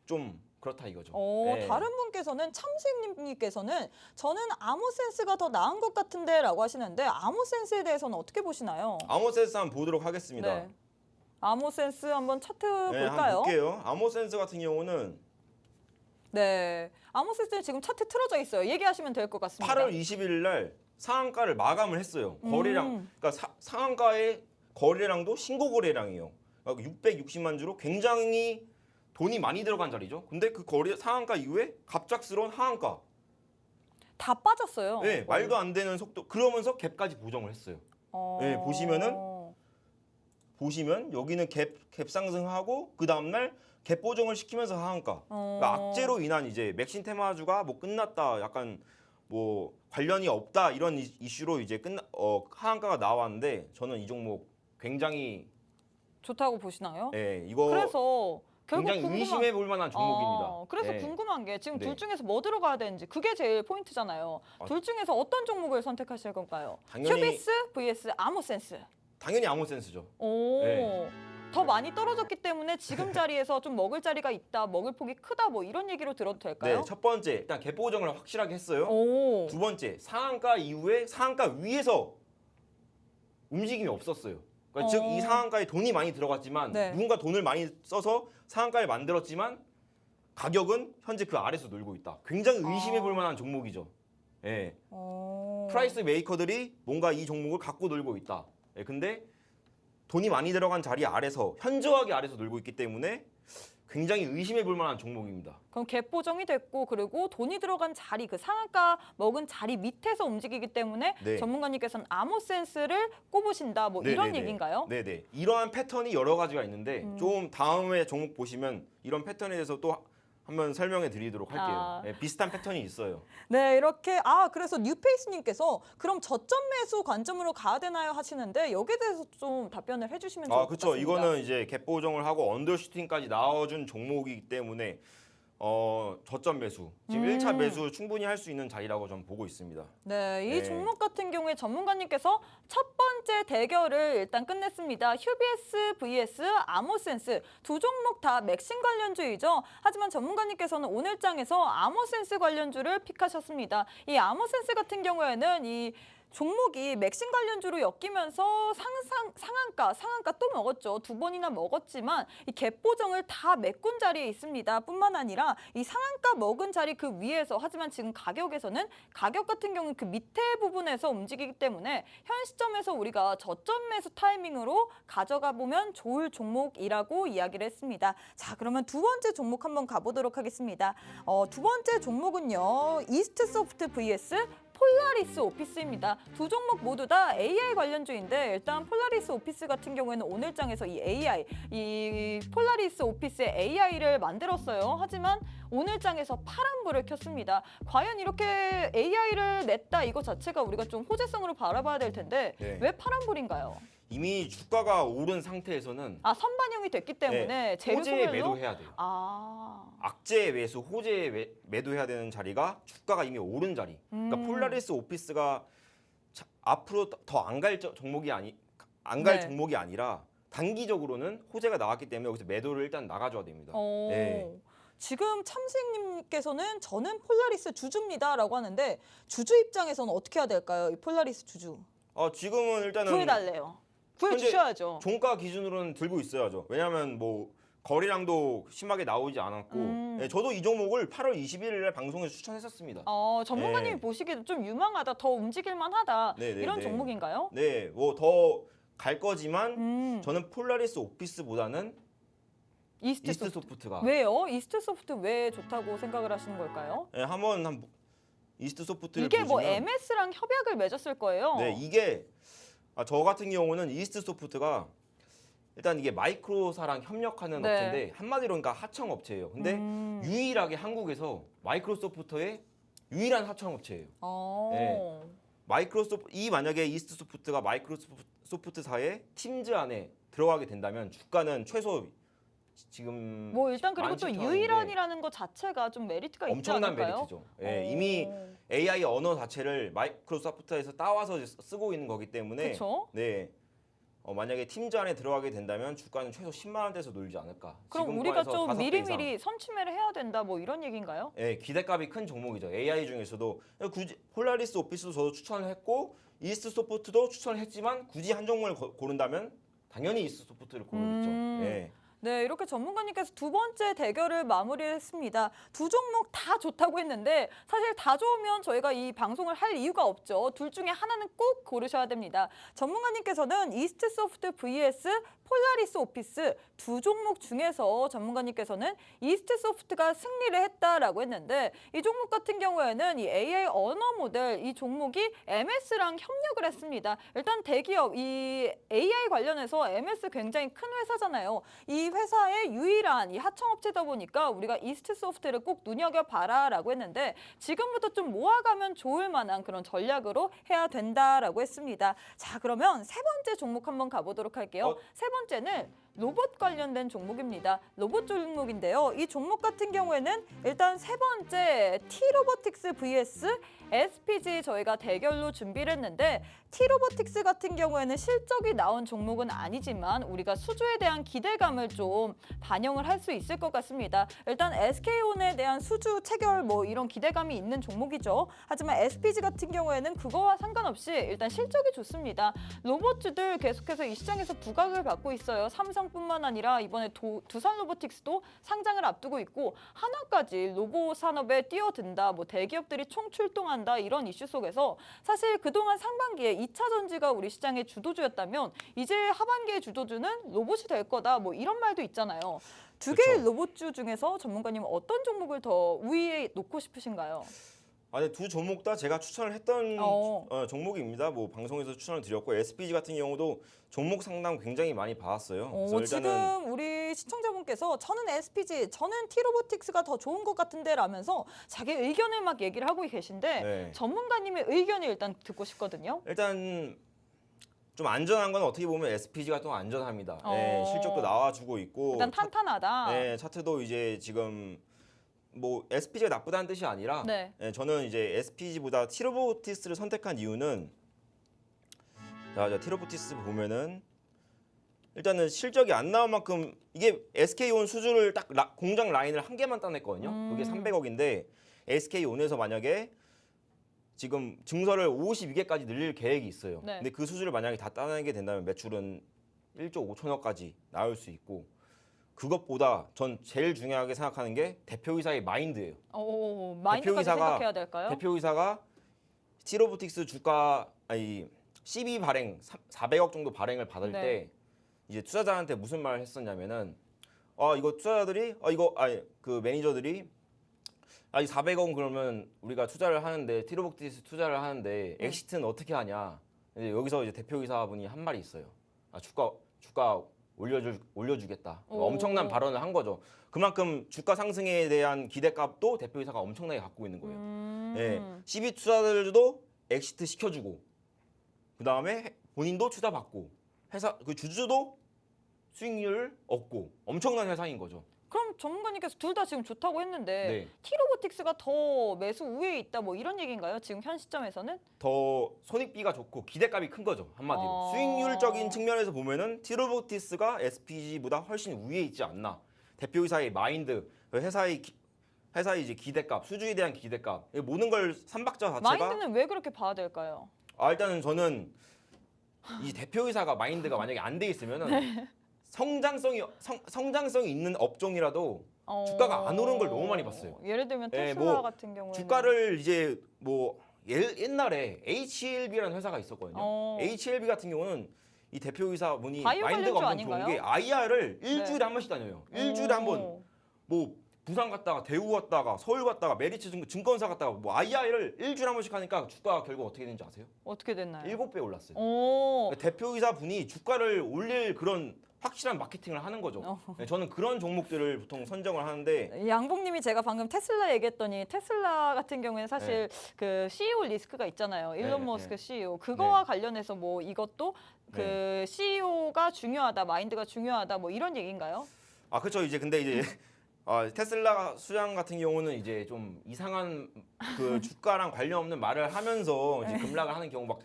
Speaker 2: 좀 그렇다 이거죠. 네.
Speaker 1: 다른 분께서는 참수님께서는 저는 아모센스가 더 나은 것 같은데라고 하시는데 아모센스에 대해서는 어떻게 보시나요?
Speaker 2: 아모센스 한번 보도록 하겠습니다.
Speaker 1: 네. 아모센스 한번 차트
Speaker 2: 네,
Speaker 1: 볼까요?
Speaker 2: 한번 볼게요. 아모센스 같은 경우는
Speaker 1: 네, 아모센스는 지금 차트 틀어져 있어요. 얘기하시면 될 것 같습니다.
Speaker 2: 8월 20일 날 상한가를 마감을 했어요. 거래량, 그러니까 상한가의 거래량도 신고 거래량이에요. 그러니까 660만 주로 굉장히 돈이 많이 들어간 자리죠. 근데 그 거래 상한가 이후에 갑작스러운 하한가.
Speaker 1: 다 빠졌어요.
Speaker 2: 네, 말도 안 되는 속도. 그러면서 갭까지 보정을 했어요. 네, 보시면 여기는 갭 상승하고 그 다음 날 갭 보정을 시키면서 하한가. 그러니까 악재로 인한 이제 맥신 테마주가 뭐 끝났다. 약간 뭐 관련이 없다 이런 이슈로 이제 하한가가 나왔는데 저는 이 종목 굉장히
Speaker 1: 좋다고 보시나요?
Speaker 2: 네, 이거
Speaker 1: 그래서 결국
Speaker 2: 굉장히 의심해 볼 만한 종목입니다.
Speaker 1: 그래서
Speaker 2: 네.
Speaker 1: 궁금한 게 지금
Speaker 2: 네.
Speaker 1: 둘 중에서 뭐 들어가야 되는지 그게 제일 포인트잖아요. 둘 중에서 어떤 종목을 선택하실 건가요?
Speaker 2: 당연히-
Speaker 1: 휴비스 vs 아모센스.
Speaker 2: 당연히 아모센스죠.
Speaker 1: 네. 더 많이 떨어졌기 때문에 지금 자리에서 좀 먹을 자리가 있다, 먹을 폭이 크다 뭐 이런 얘기로 들어도 될까요?
Speaker 2: 네, 첫 번째 일단 갭 보정을 확실하게 했어요. 두 번째 상한가 이후에 상한가 위에서 움직임이 없었어요. 그러니까 즉 이 상한가에 돈이 많이 들어갔지만
Speaker 1: 네.
Speaker 2: 누군가 돈을 많이 써서 상한가를 만들었지만 가격은 현재 그 아래에서 놀고 있다. 굉장히 의심해 볼 만한 종목이죠. 예.
Speaker 1: 어.
Speaker 2: 프라이스 메이커들이 뭔가 이 종목을 갖고 놀고 있다. 예, 근데 돈이 많이 들어간 자리 아래서 현저하게 아래서 놀고 있기 때문에 굉장히 의심해 볼 만한 종목입니다.
Speaker 1: 그럼 갭 보정이 됐고 그리고 돈이 들어간 자리 그 상한가 먹은 자리 밑에서 움직이기 때문에
Speaker 2: 네.
Speaker 1: 전문가님께서는 아모센스를 꼽으신다 뭐 이런
Speaker 2: 네네네.
Speaker 1: 얘기인가요?
Speaker 2: 네네. 이러한 패턴이 여러 가지가 있는데 좀 다음에 종목 보시면 이런 패턴에 대해서 또 한번 설명해 드리도록 할게요.
Speaker 1: 아.
Speaker 2: 예, 비슷한 패턴이 있어요.
Speaker 1: 네, 이렇게 그래서 뉴페이스님께서 그럼 저점 매수 관점으로 가야 되나요 하시는데 여기에 대해서 좀 답변을 해주시면 좋을 것
Speaker 2: 그렇죠.
Speaker 1: 같습니다.
Speaker 2: 이거는 이제 갭 보정을 하고 언더슈팅까지 나와준 종목이기 때문에 저점 매수, 지금 1차 매수 충분히 할 수 있는 자리라고 저는 보고 있습니다.
Speaker 1: 네, 이
Speaker 2: 네.
Speaker 1: 종목 같은 경우에 전문가님께서 첫 번째 대결을 일단 끝냈습니다. 휴비에스 vs 아모센스 두 종목 다 맥심 관련주이죠. 하지만 전문가님께서는 오늘 장에서 아모센스 관련주를 픽하셨습니다. 이 아모센스 같은 경우에는 이 종목이 맥심 관련주로 엮이면서 상한가 또 먹었죠. 두 번이나 먹었지만 이 갭 보정을 다 메꾼 자리에 있습니다. 뿐만 아니라 이 상한가 먹은 자리 그 위에서 하지만 지금 가격 같은 경우는 그 밑에 부분에서 움직이기 때문에 현 시점에서 우리가 저점 매수 타이밍으로 가져가 보면 좋을 종목이라고 이야기를 했습니다. 자, 그러면 두 번째 종목 한번 가보도록 하겠습니다. 두 번째 종목은요. 이스트소프트 vs 폴라리스 오피스입니다. 두 종목 모두 다 AI 관련주인데 일단 폴라리스 오피스 같은 경우에는 오늘 장에서 이 폴라리스 오피스의 AI를 만들었어요. 하지만 오늘 장에서 파란불을 켰습니다. 과연 이렇게 AI를 냈다 이거 자체가 우리가 좀 호재성으로 바라봐야 될 텐데
Speaker 2: 네.
Speaker 1: 왜 파란불인가요?
Speaker 2: 이미 주가가 오른 상태에서는
Speaker 1: 선반영이 됐기 때문에 재료
Speaker 2: 호재에
Speaker 1: 소멸로
Speaker 2: 매도해야 돼요. 악재 매수, 호재에 매도해야 되는 자리가 주가가 이미 오른 자리. 그러니까 폴라리스 오피스가 앞으로 더 안 갈 종목이
Speaker 1: 네.
Speaker 2: 종목이 아니라 단기적으로는 호재가 나왔기 때문에 여기서 매도를 일단 나가줘야 됩니다. 네.
Speaker 1: 지금 참수익님께서는 저는 폴라리스 주주입니다라고 하는데 주주 입장에서는 어떻게 해야 될까요? 이 폴라리스 주주
Speaker 2: 지금은 일단은
Speaker 1: 구해달래요. 구해주셔야죠.
Speaker 2: 종가 기준으로는 들고 있어야죠. 왜냐하면 뭐 거래량도 심하게 나오지 않았고 네, 저도 이 종목을 8월 21일에 방송에서 추천했었습니다.
Speaker 1: 전문가님이
Speaker 2: 네.
Speaker 1: 보시기에도 좀 유망하다, 더 움직일만하다
Speaker 2: 네,
Speaker 1: 이런
Speaker 2: 네.
Speaker 1: 종목인가요?
Speaker 2: 네, 뭐 더 갈 거지만 저는 폴라리스 오피스보다는
Speaker 1: 이스트
Speaker 2: 소프트가
Speaker 1: 왜요? 이스트 소프트 왜 좋다고 생각을 하시는 걸까요?
Speaker 2: 네, 한번 이스트 소프트를
Speaker 1: 이게 뭐
Speaker 2: 보시면
Speaker 1: MS랑 협약을 맺었을 거예요.
Speaker 2: 네, 이게 저 같은 경우는 이스트 소프트가 일단 이게 마이크로사랑 협력하는
Speaker 1: 네.
Speaker 2: 업체인데 한마디로 그러니까 하청 업체예요. 근데 유일하게 한국에서 마이크로소프트의 유일한 하청 업체예요. 네. 만약에 이스트 소프트가 마이크로소프트사의 팀즈 안에 들어가게 된다면 주가는 최소 지금
Speaker 1: 뭐 일단 그리고 또
Speaker 2: 17,000원인데
Speaker 1: 유일한이라는 것 자체가 좀 메리트가 있지
Speaker 2: 엄청난
Speaker 1: 않을까요?
Speaker 2: 메리트죠. 예, 이미 AI 언어 자체를 마이크로소프트에서 따와서 쓰고 있는 거기 때문에
Speaker 1: 그렇죠.
Speaker 2: 네. 만약에 팀즈 안에 들어가게 된다면 주가는 최소 10만 원대에서 놀지 않을까.
Speaker 1: 그럼 우리가
Speaker 2: 지금가에서
Speaker 1: 좀
Speaker 2: 5배
Speaker 1: 미리미리
Speaker 2: 이상.
Speaker 1: 선취매를 해야 된다 뭐 이런 얘기인가요?
Speaker 2: 예, 기대값이 큰 종목이죠. AI 중에서도 굳이 폴라리스 오피스도 저도 추천을 했고 이스트 소프트도 추천을 했지만 굳이 한 종목을 고른다면 당연히 이스트 소프트를 고르겠죠. 예.
Speaker 1: 네, 이렇게 전문가님께서 두 번째 대결을 마무리했습니다. 두 종목 다 좋다고 했는데 사실 다 좋으면 저희가 이 방송을 할 이유가 없죠. 둘 중에 하나는 꼭 고르셔야 됩니다. 전문가님께서는 이스트소프트 vs 폴라리스 오피스 두 종목 중에서 전문가님께서는 이스트소프트가 승리를 했다라고 했는데 이 종목 같은 경우에는 이 AI 언어 모델 이 종목이 MS랑 협력을 했습니다. 일단 대기업 이 AI 관련해서 MS 굉장히 큰 회사잖아요. 이 회사의 유일한 이 하청업체다 보니까 우리가 이스트소프트를 꼭 눈여겨봐라라고 했는데 지금부터 좀 모아가면 좋을 만한 그런 전략으로 해야 된다라고 했습니다. 자, 그러면 세 번째 종목 한번 가보도록 할게요. 세 번째는 로봇 관련된 종목입니다. 로봇 종목인데요. 이 종목 같은 경우에는 일단 세 번째 T로보틱스 vs SPG 저희가 대결로 준비를 했는데 T로보틱스 같은 경우에는 실적이 나온 종목은 아니지만 우리가 수주에 대한 기대감을 좀 반영을 할 수 있을 것 같습니다. 일단 SK온에 대한 수주 체결 뭐 이런 기대감이 있는 종목이죠. 하지만 SPG 같은 경우에는 그거와 상관없이 일단 실적이 좋습니다. 로봇주들 계속해서 이 시장에서 부각을 받고 있어요. 삼성뿐만 아니라 이번에 두산 로보틱스도 상장을 앞두고 있고 하나까지 로봇 산업에 뛰어든다, 뭐 대기업들이 총출동한다 이런 이슈 속에서 사실 그동안 상반기에 2차 전지가 우리 시장의 주도주였다면 이제 하반기의 주도주는 로봇이 될 거다 뭐 이런 말도 있잖아요. 두 개의
Speaker 2: 그쵸.
Speaker 1: 로봇주 중에서 전문가님 어떤 종목을 더 우위에 놓고 싶으신가요?
Speaker 2: 아니 두 종목 다 제가 추천을 했던 종목입니다. 뭐 방송에서 추천을 드렸고 SPG 같은 경우도 종목 상담 굉장히 많이 받았어요. 그래서
Speaker 1: 지금 우리 시청자분께서 저는 SPG, 저는 T로보틱스가 더 좋은 것 같은데 라면서 자기 의견을 막 얘기를 하고 계신데
Speaker 2: 네.
Speaker 1: 전문가님의 의견을 일단 듣고 싶거든요.
Speaker 2: 일단 좀 안전한 건 어떻게 보면 SPG가 좀 안전합니다. 네, 실적도 나와주고 있고
Speaker 1: 일단 탄탄하다.
Speaker 2: 네, 차트도 이제 지금 뭐 SPG가 나쁘다는 뜻이 아니라
Speaker 1: 네.
Speaker 2: 저는 이제 SPG보다 T로보틱스를 선택한 이유는 자, T로보틱스 보면은 일단은 실적이 안 나온 만큼 이게 SK온 수주를 딱 공장 라인을 한 개만 따냈거든요. 그게 300억인데 SK온에서 만약에 지금 증설을 52개까지 늘릴 계획이 있어요.
Speaker 1: 네.
Speaker 2: 근데 그 수주를 만약에 다 따내게 된다면 매출은 1조 5천억까지 나올 수 있고 그것보다 전 제일 중요하게 생각하는 게 대표이사의 마인드예요.
Speaker 1: 마인드까지 생각해야 될까요?
Speaker 2: 대표이사가 T로보틱스 주가 CB 발행 400억 정도 발행을 받을
Speaker 1: 네.
Speaker 2: 때 이제 투자자한테 무슨 말을 했었냐면은 이거 투자자들이 그 매니저들이 이 400억 그러면 우리가 투자를 하는데 T로보틱스 투자를 하는데 엑시트는 어떻게 하냐. 근데 여기서 이제 대표이사분이 한 말이 있어요. 주가 올려주겠다. 엄청난 발언을 한 거죠. 그만큼 주가 상승에 대한 기대값도 대표이사가 엄청나게 갖고 있는 거예요. 예, CB 투자들도 엑시트 시켜주고 그 다음에 본인도 투자 받고 회사 그 주주도 수익률을 얻고 엄청난 회사인 거죠.
Speaker 1: 그럼 전문가님께서 둘 다 지금 좋다고 했는데
Speaker 2: 네.
Speaker 1: T로보틱스가 더 매수 우위에 있다 뭐 이런 얘기인가요? 지금 현 시점에서는?
Speaker 2: 더 손익비가 좋고 기대값이 큰 거죠. 한마디로 수익률적인 측면에서 보면은 T로보틱스가 SPG보다 훨씬 위에 있지 않나. 대표이사의 마인드, 회사의 이제 기대값, 수주에 대한 기대값, 이 모든 걸 삼박자 자체가
Speaker 1: 마인드는 왜 그렇게 봐야 될까요?
Speaker 2: 일단은 저는 이 대표이사가 마인드가 만약에 안 돼 있으면은 성장성이 있는 업종이라도 주가가 안 오른 걸 너무 많이 봤어요.
Speaker 1: 예를 들면
Speaker 2: 예,
Speaker 1: 테슬라
Speaker 2: 뭐
Speaker 1: 같은 경우에는
Speaker 2: 주가를 이제 뭐 옛날에 HLB라는 회사가 있었거든요. HLB 같은 경우는 이 대표이사분이
Speaker 1: 바이오
Speaker 2: 마인드가
Speaker 1: 관련주
Speaker 2: 엄청 좋은
Speaker 1: 아닌가요?
Speaker 2: 게 IR을 일주일에 한 번씩 다녀요. 일주일에 한 번 뭐 부산 갔다가 대구 갔다가 서울 갔다가 메리츠 증권사 갔다가 뭐 IR을 일주일에 한 번씩 하니까 주가가 결국 어떻게 되는지 아세요?
Speaker 1: 어떻게 됐나요?
Speaker 2: 7배 올랐어요.
Speaker 1: 오.
Speaker 2: 대표이사 분이 주가를 올릴 그런 확실한 마케팅을 하는 거죠. 네, 저는 그런 종목들을 보통 선정을 하는데
Speaker 1: 양봉님이 제가 방금 테슬라 얘기했더니 테슬라 같은 경우에는 사실 그 CEO 리스크가 있잖아요. 일론
Speaker 2: 네,
Speaker 1: 머스크
Speaker 2: 네.
Speaker 1: CEO. 그거와 관련해서 뭐 이것도 그
Speaker 2: 네.
Speaker 1: CEO가 중요하다, 마인드가 중요하다 뭐 이런 얘기인가요?
Speaker 2: 그렇죠. 이제 근데 이제 테슬라 수장 같은 경우는 이제 좀 이상한 그 주가랑 관련 없는 말을 하면서 이제 급락을 하는 경우 막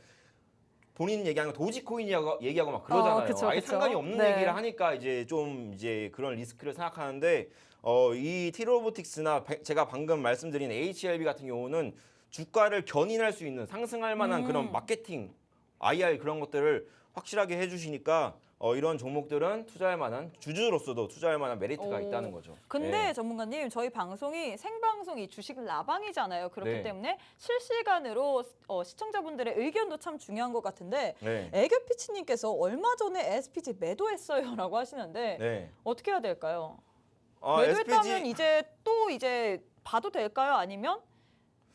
Speaker 2: 본인 얘기하는 거 도지코인 얘기하고 막 그러잖아요.
Speaker 1: 그쵸,
Speaker 2: 아예
Speaker 1: 그쵸.
Speaker 2: 상관이 없는
Speaker 1: 네.
Speaker 2: 얘기를 하니까 이제 좀 이제 그런 리스크를 생각하는데 이 T로보틱스나 제가 방금 말씀드린 HLB 같은 경우는 주가를 견인할 수 있는 상승할 만한 그런 마케팅, IR 그런 것들을 확실하게 해주시니까 이런 종목들은 투자할 만한 주주로서도 투자할 만한 메리트가 있다는 거죠.
Speaker 1: 근데
Speaker 2: 네.
Speaker 1: 전문가님 저희 방송이 생방송이 주식 라방이잖아요. 그렇기
Speaker 2: 네.
Speaker 1: 때문에 실시간으로 시청자분들의 의견도 참 중요한 것 같은데
Speaker 2: 네.
Speaker 1: 애교 피치님께서 얼마 전에 SPG 매도했어요라고 하시는데
Speaker 2: 네.
Speaker 1: 어떻게 해야 될까요?
Speaker 2: SPG
Speaker 1: 매도했다면 이제 봐도 될까요? 아니면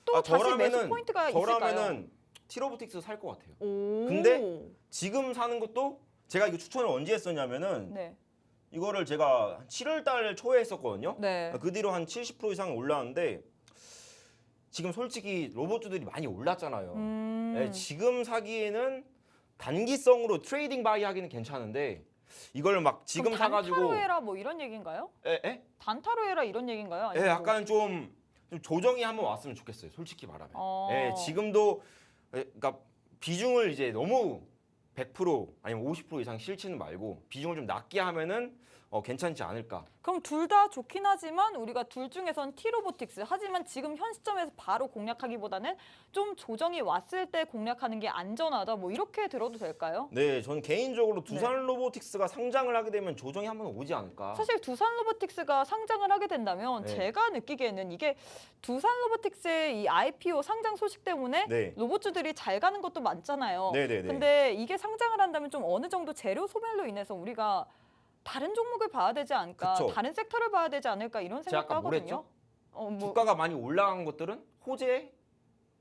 Speaker 1: 또 다시 매수 포인트가 있을까요?
Speaker 2: 저라면은 T로보틱스 살 것 같아요.
Speaker 1: 오.
Speaker 2: 근데 지금 사는 것도 제가 이거 추천을 언제 했었냐면은
Speaker 1: 네.
Speaker 2: 이거를 제가 7월 달 초에 했었거든요.
Speaker 1: 네.
Speaker 2: 그 뒤로 한 70% 이상 올랐는데 지금 솔직히 로봇주들이 많이 올랐잖아요. 네, 지금 사기에는 단기성으로 트레이딩 바이 하기는 괜찮은데 이걸 막 지금 사가지고
Speaker 1: 단타로 해라 뭐 이런 얘기인가요?
Speaker 2: 에?
Speaker 1: 단타로 해라 이런 얘기인가요?
Speaker 2: 예,
Speaker 1: 아니면
Speaker 2: 약간 좀 조정이 한번 왔으면 좋겠어요. 솔직히 말하면.
Speaker 1: 어.
Speaker 2: 예, 지금도 그러니까 비중을 이제 너무 100% 아니면 50% 이상 실치는 말고 비중을 좀 낮게 하면은 괜찮지 않을까.
Speaker 1: 그럼 둘 다 좋긴 하지만 우리가 둘 중에선 T로보틱스 하지만 지금 현 시점에서 바로 공략하기보다는 좀 조정이 왔을 때 공략하는 게 안전하다 뭐 이렇게 들어도 될까요?
Speaker 2: 네, 전 개인적으로 두산
Speaker 1: 네.
Speaker 2: 로보틱스가 상장을 하게 되면 조정이 한번 오지 않을까.
Speaker 1: 사실 두산 로보틱스가 상장을 하게 된다면
Speaker 2: 네.
Speaker 1: 제가 느끼기에는 이게 두산 로보틱스의 이 IPO 상장 소식 때문에
Speaker 2: 네.
Speaker 1: 로봇주들이 잘 가는 것도 많잖아요.
Speaker 2: 네네네.
Speaker 1: 근데 이게 상장을 한다면 좀 어느 정도 재료 소멸로 인해서 우리가 다른 종목을 봐야 되지 않을까,
Speaker 2: 그쵸.
Speaker 1: 다른 섹터를 봐야 되지 않을까 이런
Speaker 2: 제가
Speaker 1: 생각도
Speaker 2: 아까
Speaker 1: 하거든요.
Speaker 2: 뭐랬죠?
Speaker 1: 뭐,
Speaker 2: 주가가 많이 올라간 것들은 호재에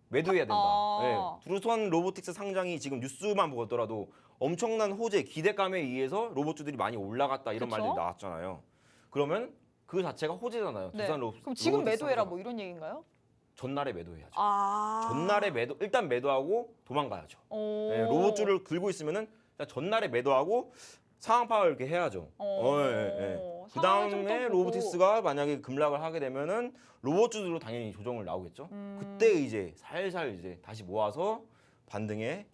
Speaker 2: 매도해야 된다.
Speaker 1: 아.
Speaker 2: 네. 두산 로보틱스 상장이 지금 뉴스만 보더라도 엄청난 호재, 기대감에 의해서 로봇주들이 많이 올라갔다 이런
Speaker 1: 그쵸?
Speaker 2: 말들이 나왔잖아요. 그러면 그 자체가 호재잖아요.
Speaker 1: 네.
Speaker 2: 두산
Speaker 1: 그럼 지금
Speaker 2: 로보틱스
Speaker 1: 매도해라
Speaker 2: 상장.
Speaker 1: 뭐 이런 얘기인가요?
Speaker 2: 전날에 매도해야죠.
Speaker 1: 아.
Speaker 2: 전날에 일단 매도하고 도망가야죠.
Speaker 1: 오.
Speaker 2: 네, 로봇주를 들고 있으면은 일단 전날에 매도하고 상황 파악을 이렇게 해야죠. 그
Speaker 1: 상황을 좀더
Speaker 2: 다음에
Speaker 1: 보고.
Speaker 2: 로보틱스가 만약에 급락을 하게 되면은 로봇주들로 당연히 조정을 나오겠죠. 그때 이제 살살 이제 다시 모아서 반등에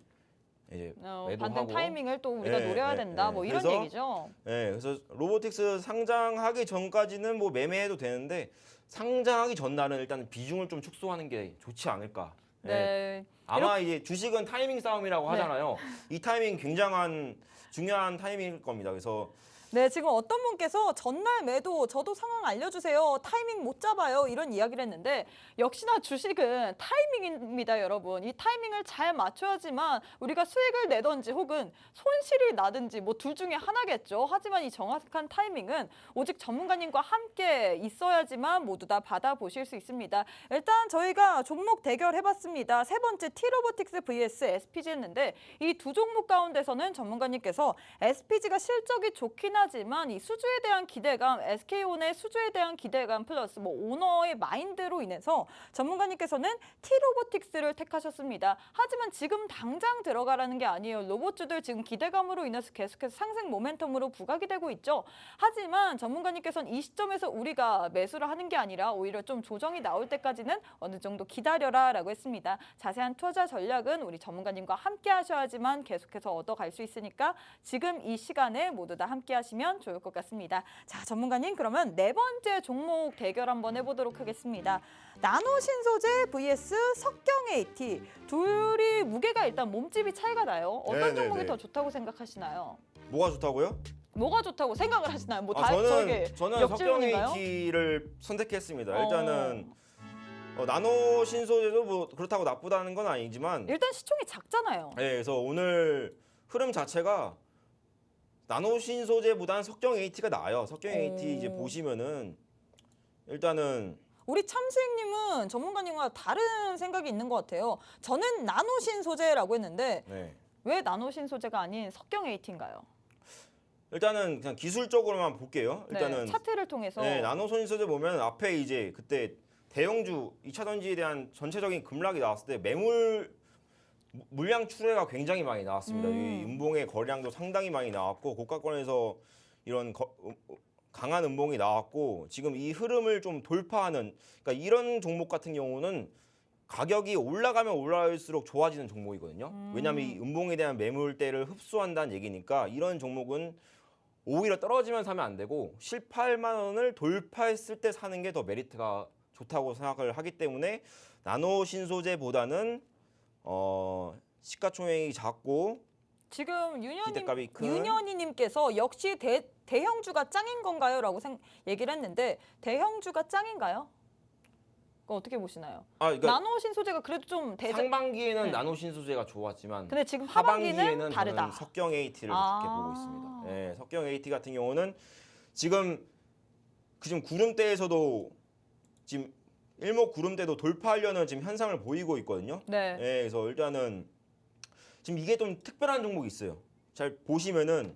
Speaker 2: 이제 매도하고.
Speaker 1: 반등 타이밍을 또 우리가
Speaker 2: 네,
Speaker 1: 노려야
Speaker 2: 네,
Speaker 1: 된다.
Speaker 2: 네.
Speaker 1: 뭐 이런
Speaker 2: 그래서
Speaker 1: 얘기죠.
Speaker 2: 네, 그래서 로보틱스 상장하기 전까지는 뭐 매매해도 되는데 상장하기 전날은 일단 비중을 좀 축소하는 게 좋지 않을까.
Speaker 1: 네.
Speaker 2: 아마 이제 주식은 타이밍 싸움이라고
Speaker 1: 네.
Speaker 2: 하잖아요. 이 타이밍 굉장한 중요한 타이밍일 겁니다. 그래서
Speaker 1: 네, 지금 어떤 분께서 전날 매도 저도 상황 알려주세요. 타이밍 못 잡아요. 이런 이야기를 했는데 역시나 주식은 타이밍입니다, 여러분. 이 타이밍을 잘 맞춰야지만 우리가 수익을 내든지 혹은 손실이 나든지 뭐 둘 중에 하나겠죠. 하지만 이 정확한 타이밍은 오직 전문가님과 함께 있어야지만 모두 다 받아보실 수 있습니다. 일단 저희가 종목 대결해봤습니다. 세 번째 T로보틱스 vs SPG였는데 이 두 종목 가운데서는 전문가님께서 SPG가 실적이 좋긴 하지만 이 수주에 대한 기대감, SK온의 수주에 대한 기대감 플러스 뭐 오너의 마인드로 인해서 전문가님께서는 T로보틱스를 택하셨습니다. 하지만 지금 당장 들어가라는 게 아니에요. 로봇주들 지금 기대감으로 인해서 계속해서 상승 모멘텀으로 부각이 되고 있죠. 하지만 전문가님께서는 이 시점에서 우리가 매수를 하는 게 아니라 오히려 좀 조정이 나올 때까지는 어느 정도 기다려라라고 했습니다. 자세한 투자 전략은 우리 전문가님과 함께 하셔야지만 계속해서 얻어갈 수 있으니까 지금 이 시간에 모두 다 함께 하시면 좋을 것 같습니다. 자, 전문가님 그러면 네 번째 종목 대결 한번 해보도록 하겠습니다. 나노 신소재 vs 석경 AT 둘이 무게가 일단 몸집이 차이가 나요. 어떤
Speaker 2: 네네네.
Speaker 1: 종목이 더 좋다고 생각하시나요?
Speaker 2: 뭐가 좋다고요?
Speaker 1: 뭐가 좋다고 생각을 하시나요? 뭐 다
Speaker 2: 저는 석경
Speaker 1: 역질문인가요?
Speaker 2: AT를 선택했습니다.
Speaker 1: 어.
Speaker 2: 일단은 나노 신소재도 뭐 그렇다고 나쁘다는 건 아니지만
Speaker 1: 일단 시총이 작잖아요.
Speaker 2: 네, 그래서 오늘 흐름 자체가 나노 신소재보다는 석경 AT가 나아요. 석경 AT 이제 보시면은 일단은
Speaker 1: 우리 참수익님은 전문가님과 다른 생각이 있는 것 같아요. 저는 나노신 소재라고 했는데
Speaker 2: 네.
Speaker 1: 왜 나노신 소재가 아닌 석경 AT인가요?
Speaker 2: 일단은 그냥 기술적으로만 볼게요. 일단은
Speaker 1: 네, 차트를 통해서
Speaker 2: 네, 나노 신소재 보면 앞에 이제 그때 대형주 2차 전지에 대한 전체적인 급락이 나왔을 때 물량 출회가 굉장히 많이 나왔습니다. 이 음봉의 거래량도 상당히 많이 나왔고 고가권에서 이런 강한 음봉이 나왔고 지금 이 흐름을 좀 돌파하는 그러니까 이런 종목 같은 경우는 가격이 올라가면 올라갈수록 좋아지는 종목이거든요. 왜냐하면 이 음봉에 대한 매물대를 흡수한다는 얘기니까 이런 종목은 오히려 떨어지면 사면 안 되고 7, 8만 원을 돌파했을 때 사는 게 더 메리트가 좋다고 생각을 하기 때문에 나노 신소재보다는 시가총액이 작고
Speaker 1: 지금
Speaker 2: 기대값이 큰
Speaker 1: 윤현희님께서 역시 대형주가 짱인 건가요? 라고 얘기를 했는데 대형주가 짱인가요? 그거 어떻게 보시나요?
Speaker 2: 그러니까
Speaker 1: 나노신 소재가 그래도 좀
Speaker 2: 상반기에는
Speaker 1: 네.
Speaker 2: 나노 신소재가 좋았지만
Speaker 1: 근데 지금 하반기는
Speaker 2: 하반기에는
Speaker 1: 다르다.
Speaker 2: 저는 석경 AT를 좋게 보고 있습니다. 네, 석경 AT 같은 경우는 지금 구름대에서도 지금 일목구름대도 돌파하려는 지금 현상을 보이고 있거든요.
Speaker 1: 네.
Speaker 2: 네, 그래서 일단은 지금 이게 좀 특별한 종목이 있어요. 잘 보시면은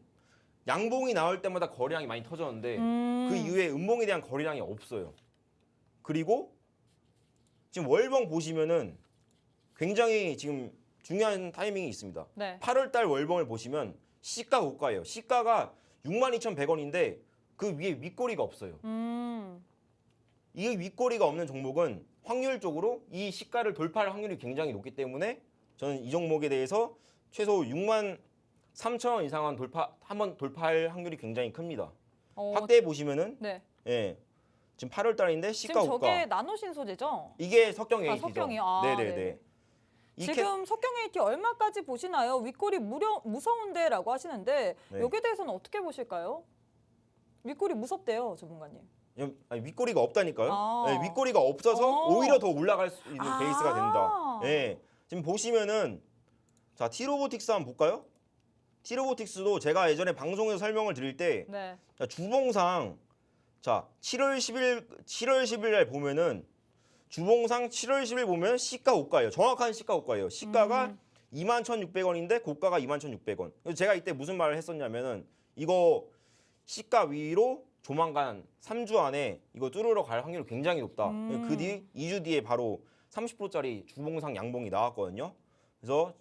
Speaker 2: 양봉이 나올 때마다 거래량이 많이 터졌는데 그 이후에 음봉에 대한 거래량이 없어요. 그리고 지금 월봉 보시면은 굉장히 지금 중요한 타이밍이 있습니다.
Speaker 1: 네.
Speaker 2: 8월 달 월봉을 보시면 시가 고가예요. 시가가 62,100원인데 그 위에 윗꼬리가 없어요. 이 윗꼬리가 없는 종목은 확률적으로 이 시가를 돌파할 확률이 굉장히 높기 때문에 저는 이 종목에 대해서 최소 6만 3천 원 이상은 한번 돌파할 확률이 굉장히 큽니다. 확대해 보시면은
Speaker 1: 네.
Speaker 2: 예. 지금 8월 달인데 시가
Speaker 1: 지금 저게
Speaker 2: 고가
Speaker 1: 나노신 소재죠?
Speaker 2: 이게 석경 AT죠.
Speaker 1: 석경이요?
Speaker 2: 네네네.
Speaker 1: 지금 석경 AT 얼마까지 보시나요? 윗골이 무서운데라고 하시는데
Speaker 2: 네.
Speaker 1: 여기에 대해서는 어떻게 보실까요? 윗골이 무섭대요, 전문가님.
Speaker 2: 아니, 윗꼬리가 없다니까요.
Speaker 1: 아.
Speaker 2: 네, 윗꼬리가 없어서 오히려 더 올라갈 수 있는
Speaker 1: 아.
Speaker 2: 베이스가 된다. 예. 지금 보시면은 자 T로보틱스 한번 볼까요? T로보틱스도 제가 예전에 방송에서 설명을 드릴 때
Speaker 1: 네.
Speaker 2: 자, 주봉상 자 7월 10일 날 보면은 주봉상 7월 10일 보면 시가 고가예요. 정확한 시가 고가예요. 시가가 21,600원인데 고가가 21,600원. 그래서 제가 이때 무슨 말을 했었냐면은 이거 시가 위로 조만간 3주 안에 이거 뚫으러 갈 확률이 굉장히 높다. 그 뒤 2주 뒤에 바로 30%짜리 주봉상 양봉이 나왔거든요. 그래서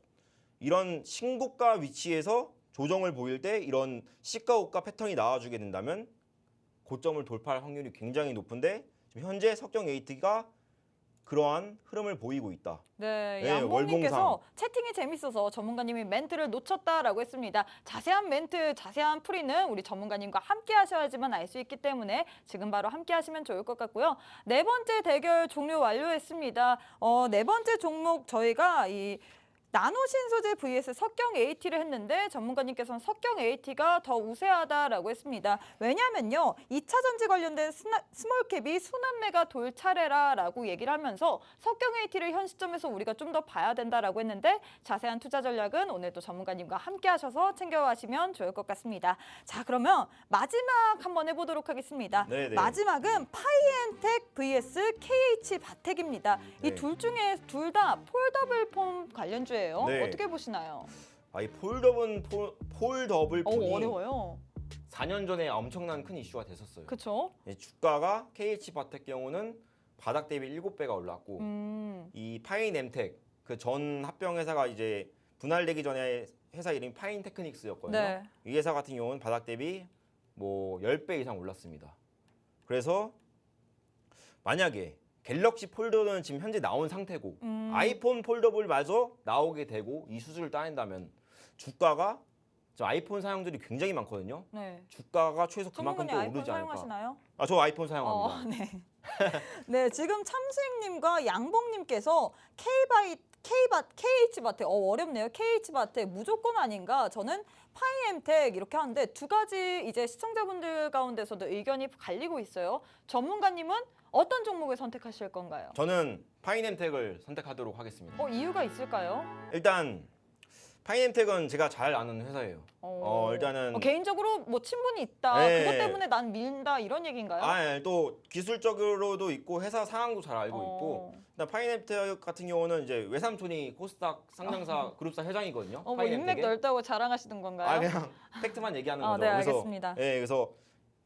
Speaker 2: 이런 신고가 위치에서 조정을 보일 때 이런 시가 고가 패턴이 나와주게 된다면 고점을 돌파할 확률이 굉장히 높은데 지금 현재 석경 AT가 그러한 흐름을 보이고 있다.
Speaker 1: 네,
Speaker 2: 네,
Speaker 1: 양봉님께서
Speaker 2: 월봉상.
Speaker 1: 채팅이 재밌어서 전문가님이 멘트를 놓쳤다라고 했습니다. 자세한 멘트, 자세한 풀이는 우리 전문가님과 함께 하셔야지만 알 수 있기 때문에 지금 바로 함께 하시면 좋을 것 같고요. 네 번째 대결 종료 완료했습니다. 네 번째 종목 저희가 이 나노신 소재 vs 석경 AT를 했는데 전문가님께서는 석경 AT가 더 우세하다라고 했습니다. 왜냐면요. 2차 전지 관련된 스몰캡이 순환매가 돌 차례라라고 얘기를 하면서 석경 AT를 현 시점에서 우리가 좀 더 봐야 된다라고 했는데 자세한 투자 전략은 오늘 또 전문가님과 함께 하셔서 챙겨가시면 좋을 것 같습니다. 자, 그러면 마지막 한번 해보도록 하겠습니다.
Speaker 2: 네네.
Speaker 1: 마지막은 파이엔텍 vs KH바텍입니다.
Speaker 2: 네.
Speaker 1: 이 둘 중에 둘 다 폴더블 폼 관련주예요.
Speaker 2: 네.
Speaker 1: 어떻게 보시나요?
Speaker 2: 이 폴더블 폰이
Speaker 1: 어려워요.
Speaker 2: 4년 전에 엄청난 큰 이슈가 됐었어요.
Speaker 1: 그렇죠?
Speaker 2: 주가가 KH바텍 경우는 바닥 대비 7배가 올랐고 이 파인엠텍 그 전 합병 회사가 이제 분할되기 전에 회사 이름이 파인테크닉스였거든요.
Speaker 1: 네.
Speaker 2: 이 회사 같은 경우는 바닥 대비 뭐 10배 이상 올랐습니다. 그래서 만약에 갤럭시 폴더는 지금 현재 나온 상태고 아이폰 폴더블마저 나오게 되고 이 수수를 따낸다면 주가가 아이폰 사용들이 굉장히 많거든요.
Speaker 1: 네.
Speaker 2: 주가가 최소 그만큼
Speaker 1: 전문가님
Speaker 2: 또
Speaker 1: 아이폰
Speaker 2: 오르지 않을까.
Speaker 1: 사용하시나요?
Speaker 2: 저 아이폰 사용합니다.
Speaker 1: 네. 네, 지금 참수익님과 양봉님께서 KH바텍 어렵네요. KH바텍 무조건 아닌가? 저는 파이엠텍 이렇게 하는데 두 가지 이제 시청자분들 가운데서도 의견이 갈리고 있어요. 전문가님은 어떤 종목을 선택하실 건가요?
Speaker 2: 저는 파인엠텍을 선택하도록 하겠습니다.
Speaker 1: 이유가 있을까요?
Speaker 2: 일단 파인엠텍은 제가 잘 아는 회사예요. 일단은
Speaker 1: 개인적으로 뭐 친분이 있다.
Speaker 2: 네.
Speaker 1: 그것 때문에 난 밀린다 이런 얘기인가요?
Speaker 2: 또 기술적으로도 있고 회사 상황도 잘 알고 있고 일단 파인엠텍 같은 경우는 이제 외삼촌이 코스닥 상장사 그룹사 회장이거든요.
Speaker 1: 뭐 인맥
Speaker 2: 파인엠텍에.
Speaker 1: 넓다고 자랑하시는 건가요?
Speaker 2: 그냥 팩트만 얘기하는 거죠.
Speaker 1: 네,
Speaker 2: 그래서,
Speaker 1: 알겠습니다.
Speaker 2: 그래서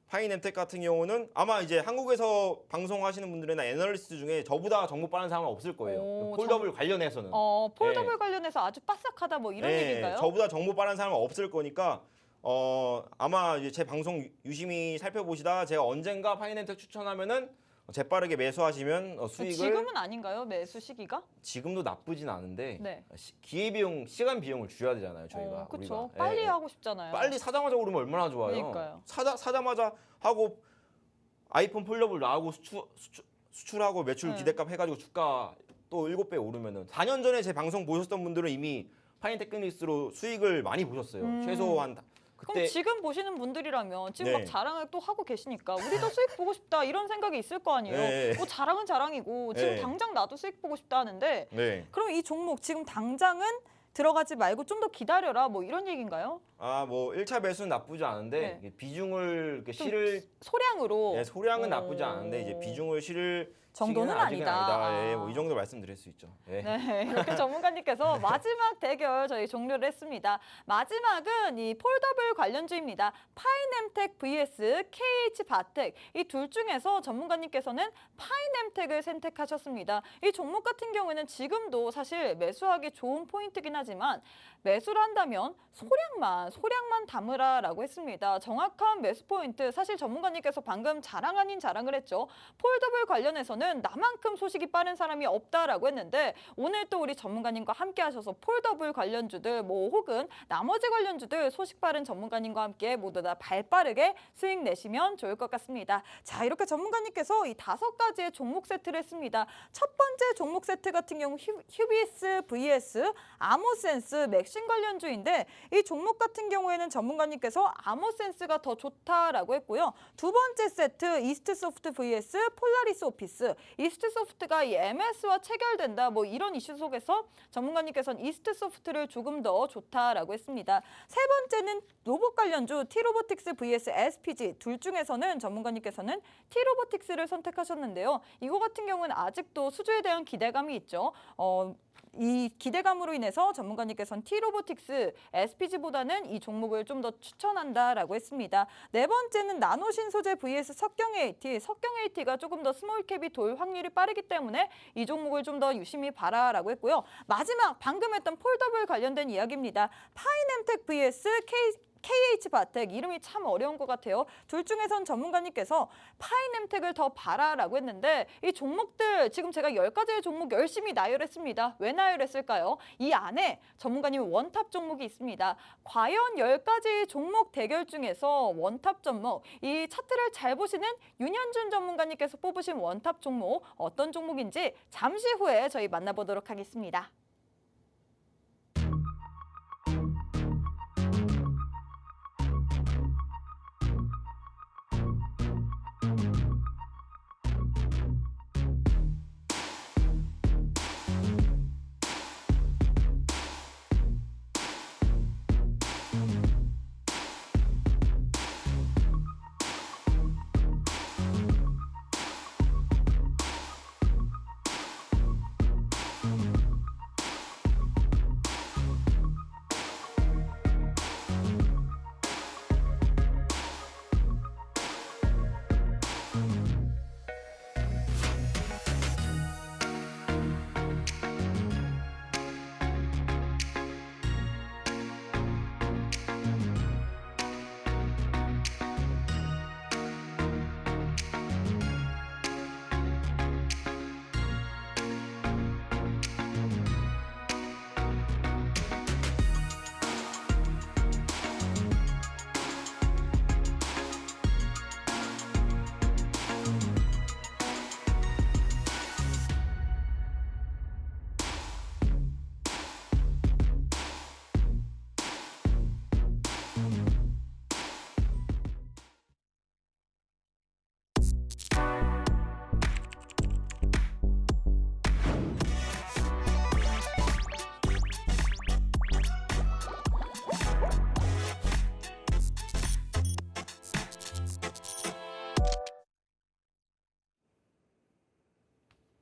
Speaker 2: 파인엠텍 같은 경우는 아마 이제 한국에서 방송하시는 분들이나 애널리스트 중에 저보다 정보 빠른 사람은 없을 거예요. 폴더블 관련해서는.
Speaker 1: 폴더블 관련해서 아주 빠삭하다 뭐 이런 얘기인가요?
Speaker 2: 저보다 정보 빠른 사람은 없을 거니까 아마 이제 제 방송 유심히 살펴보시다 제가 언젠가 파인엠텍 추천하면은 재빠르게 매수하시면 수익을
Speaker 1: 지금은 아닌가요? 매수 시기가?
Speaker 2: 지금도 나쁘진 않은데
Speaker 1: 네.
Speaker 2: 기회비용, 시간 비용을 줄여야 되잖아요, 저희가.
Speaker 1: 그렇죠.
Speaker 2: 우리가.
Speaker 1: 빨리 하고 싶잖아요.
Speaker 2: 빨리 사자마자 오르면 얼마나 좋아요.
Speaker 1: 그러니까요.
Speaker 2: 사자마자 하고 아이폰 폴더블 나오고 수출하고 매출
Speaker 1: 네.
Speaker 2: 기대값 해가지고 주가 또 7배 오르면은 4년 전에 제 방송 보셨던 분들은 이미 파인테크닉스로 수익을 많이 보셨어요. 최소한
Speaker 1: 그럼
Speaker 2: 그때
Speaker 1: 지금 보시는 분들이라면 지금
Speaker 2: 네.
Speaker 1: 막 자랑을 또 하고 계시니까 우리도 수익 보고 싶다 이런 생각이 있을 거 아니에요.
Speaker 2: 네.
Speaker 1: 뭐 자랑은 자랑이고 지금
Speaker 2: 네.
Speaker 1: 당장 나도 수익 보고 싶다 하는데
Speaker 2: 네.
Speaker 1: 그럼 이 종목 지금 당장은 들어가지 말고 좀 더 기다려라 뭐 이런 얘기인가요?
Speaker 2: 뭐 1차 매수는 나쁘지 않은데
Speaker 1: 네.
Speaker 2: 이게 비중을 이렇게
Speaker 1: 좀
Speaker 2: 실을
Speaker 1: 소량으로
Speaker 2: 소량은 나쁘지 않은데 이제 비중을 실을
Speaker 1: 정도는
Speaker 2: 시기는 아직은
Speaker 1: 아니다.
Speaker 2: 뭐 이 정도 말씀드릴 수 있죠.
Speaker 1: 네, 이렇게 전문가님께서 마지막 대결 저희 종료를 했습니다. 마지막은 이 폴더블 관련주입니다. 파이nem텍 vs KH바텍 이 둘 중에서 전문가님께서는 파이nem텍을 선택하셨습니다. 이 종목 같은 경우에는 지금도 사실 매수하기 좋은 포인트긴 하지만 매수를 한다면 소량만 담으라라고 했습니다. 정확한 매수 포인트, 사실 전문가님께서 방금 자랑 아닌 자랑을 했죠. 폴더블 관련해서는 나만큼 소식이 빠른 사람이 없다라고 했는데 오늘 또 우리 전문가님과 함께 하셔서 폴더블 관련주들 혹은 나머지 관련주들 소식 빠른 전문가님과 함께 모두 다 발빠르게 수익 내시면 좋을 것 같습니다. 자, 이렇게 전문가님께서 이 5가지의 종목 세트를 했습니다. 첫 번째 종목 세트 같은 경우 휴비스 vs 아모센스 맥신 관련주인데 이 종목 같은 경우에는 전문가님께서 아모센스가 더 좋다라고 했고요. 두 번째 세트 이스트소프트 vs 폴라리스 오피스. 이스트소프트가 이 MS와 체결된다 이런 이슈 속에서 전문가님께서는 이스트소프트를 조금 더 좋다라고 했습니다. 세 번째는 로봇 관련주 T로보틱스 vs SPG. 둘 중에서는 전문가님께서는 T로보틱스를 선택하셨는데요. 이거 같은 경우는 아직도 수주에 대한 기대감이 있죠. 이 기대감으로 인해서 전문가님께서는 T로보틱스, SPG보다는 이 종목을 좀 더 추천한다라고 했습니다. 네 번째는 나노신소재 vs 석경 AT. 석경 AT가 조금 더 스몰캡이 돌 확률이 빠르기 때문에 이 종목을 좀 더 유심히 봐라라고 했고요. 마지막 방금 했던 폴더블 관련된 이야기입니다. 파이nem텍 vs KH바텍. 이름이 참 어려운 것 같아요. 둘 중에선 전문가님께서 파이nem텍을 더 봐라라고 했는데 이 종목들 지금 제가 10가지의 종목 열심히 나열했습니다. 왜 나열했을까요? 이 안에 전문가님 원탑 종목이 있습니다. 과연 10가지 종목 대결 중에서 원탑 종목, 이 차트를 잘 보시는 윤현준 전문가님께서 뽑으신 원탑 종목 어떤 종목인지 잠시 후에 저희 만나보도록 하겠습니다.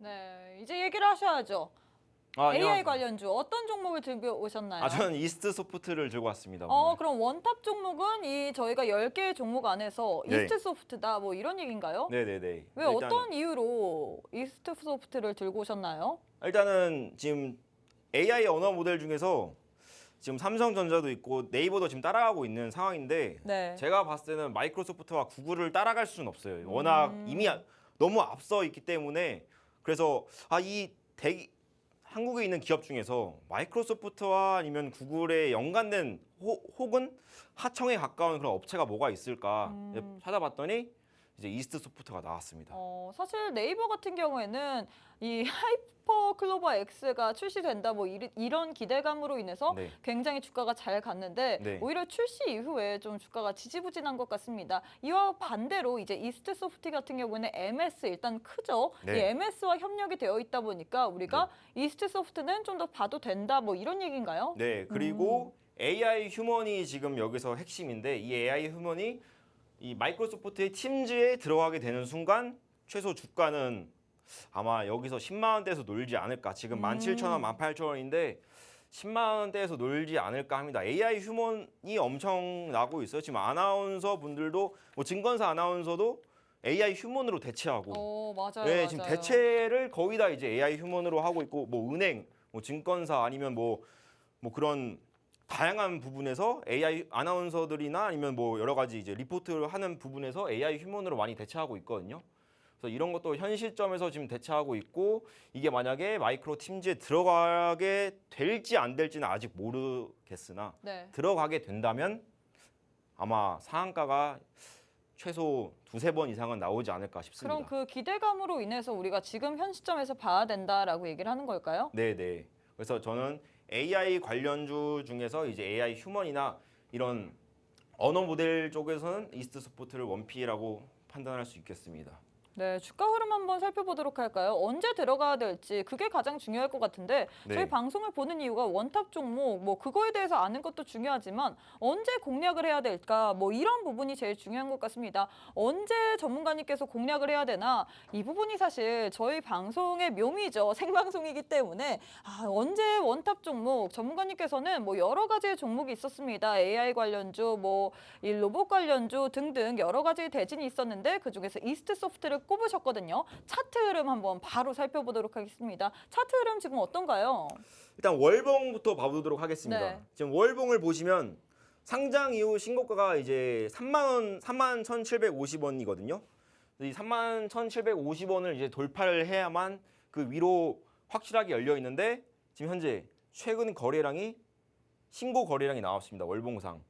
Speaker 1: 네, 이제 얘기를 하셔야죠. AI 관련주 어떤 종목을 들고 오셨나요?
Speaker 2: 저는 이스트소프트를 들고 왔습니다.
Speaker 1: 그럼 원탑 종목은 이 저희가 10개의 종목 안에서
Speaker 2: 네.
Speaker 1: 이스트소프트다 이런 얘기인가요?
Speaker 2: 네네네.
Speaker 1: 왜 어떤 이유로 이스트소프트를 들고 오셨나요?
Speaker 2: 일단은 지금 AI 언어 모델 중에서 지금 삼성전자도 있고 네이버도 지금 따라가고 있는 상황인데
Speaker 1: 네.
Speaker 2: 제가 봤을 때는 마이크로소프트와 구글을 따라갈 수는 없어요. 워낙 이미 너무 앞서 있기 때문에 그래서 한국에 있는 기업 중에서 마이크로소프트와 아니면 구글에 연관된 혹은 하청에 가까운 그런 업체가 뭐가 있을까 찾아봤더니 이제 이스트소프트가 나왔습니다.
Speaker 1: 사실 네이버 같은 경우에는 이 하이퍼 클로버 X가 출시된다 이런 기대감으로 인해서
Speaker 2: 네.
Speaker 1: 굉장히 주가가 잘 갔는데
Speaker 2: 네.
Speaker 1: 오히려 출시 이후에 좀 주가가 지지부진한 것 같습니다. 이와 반대로 이제 이스트소프트 같은 경우는 MS 일단 크죠.
Speaker 2: 네.
Speaker 1: 이 MS와 협력이 되어 있다 보니까 우리가 이스트소프트는 좀 더 봐도 된다 이런 얘기인가요?
Speaker 2: 네, 그리고 AI 휴먼이 지금 여기서 핵심인데 이 AI 휴먼이 이 마이크로소프트의 팀즈에 들어가게 되는 순간 최소 주가는 아마 여기서 10만 원대에서 놀지 않을까. 지금 17,000원, 18,000원인데 10만 원대에서 놀지 않을까 합니다. AI 휴먼이 엄청 나고 있어요. 지금 아나운서 분들도 증권사 아나운서도 AI 휴먼으로 대체하고.
Speaker 1: 맞아요.
Speaker 2: 네,
Speaker 1: 맞아요.
Speaker 2: 지금 대체를 거의 다 이제 AI 휴먼으로 하고 있고 은행, 증권사 아니면 그런 다양한 부분에서 AI 아나운서들이나 아니면 뭐 여러 가지 이제 리포트를 하는 부분에서 AI 휴먼으로 많이 대체하고 있거든요. 그래서 이런 것도 현 시점에서 지금 대체하고 있고 이게 만약에 마이크로 팀즈에 들어가게 될지 안 될지는 아직 모르겠으나
Speaker 1: 네.
Speaker 2: 들어가게 된다면 아마 상한가가 최소 2-3번 이상은 나오지 않을까 싶습니다.
Speaker 1: 그럼 그 기대감으로 인해서 우리가 지금 현 시점에서 봐야 된다라고 얘기를 하는 걸까요?
Speaker 2: 네네. 그래서 저는 AI 관련주 중에서 이제 AI 휴먼이나 이런 언어 모델 쪽에서는 이스트 소프트를 원피라고 판단할 수 있겠습니다.
Speaker 1: 네, 주가 흐름 한번 살펴보도록 할까요? 언제 들어가야 될지 그게 가장 중요할 것 같은데
Speaker 2: 네.
Speaker 1: 저희 방송을 보는 이유가 원탑 종목 뭐 그거에 대해서 아는 것도 중요하지만 언제 공략을 해야 될까 뭐 이런 부분이 제일 중요한 것 같습니다. 언제 전문가님께서 공략을 해야 되나 이 부분이 사실 저희 방송의 묘미죠. 생방송이기 때문에 언제 원탑 종목 전문가님께서는 뭐 여러 가지의 종목이 있었습니다. AI 관련주 뭐 이 로봇 관련주 등등 여러 가지 대진이 있었는데 그중에서 이스트 소프트를 꼽으셨거든요. 차트 흐름 한번 바로 살펴보도록 하겠습니다. 차트 흐름 지금 어떤가요?
Speaker 2: 일단 월봉부터 봐보도록 하겠습니다.
Speaker 1: 네.
Speaker 2: 지금 월봉을 보시면 상장 이후 신고가가 이제 31,750원이거든요. 이 31,750원을 이제 돌파를 해야만 그 위로 확실하게 열려 있는데 지금 현재 최근 거래량이 신고 거래량이 나왔습니다. 월봉상.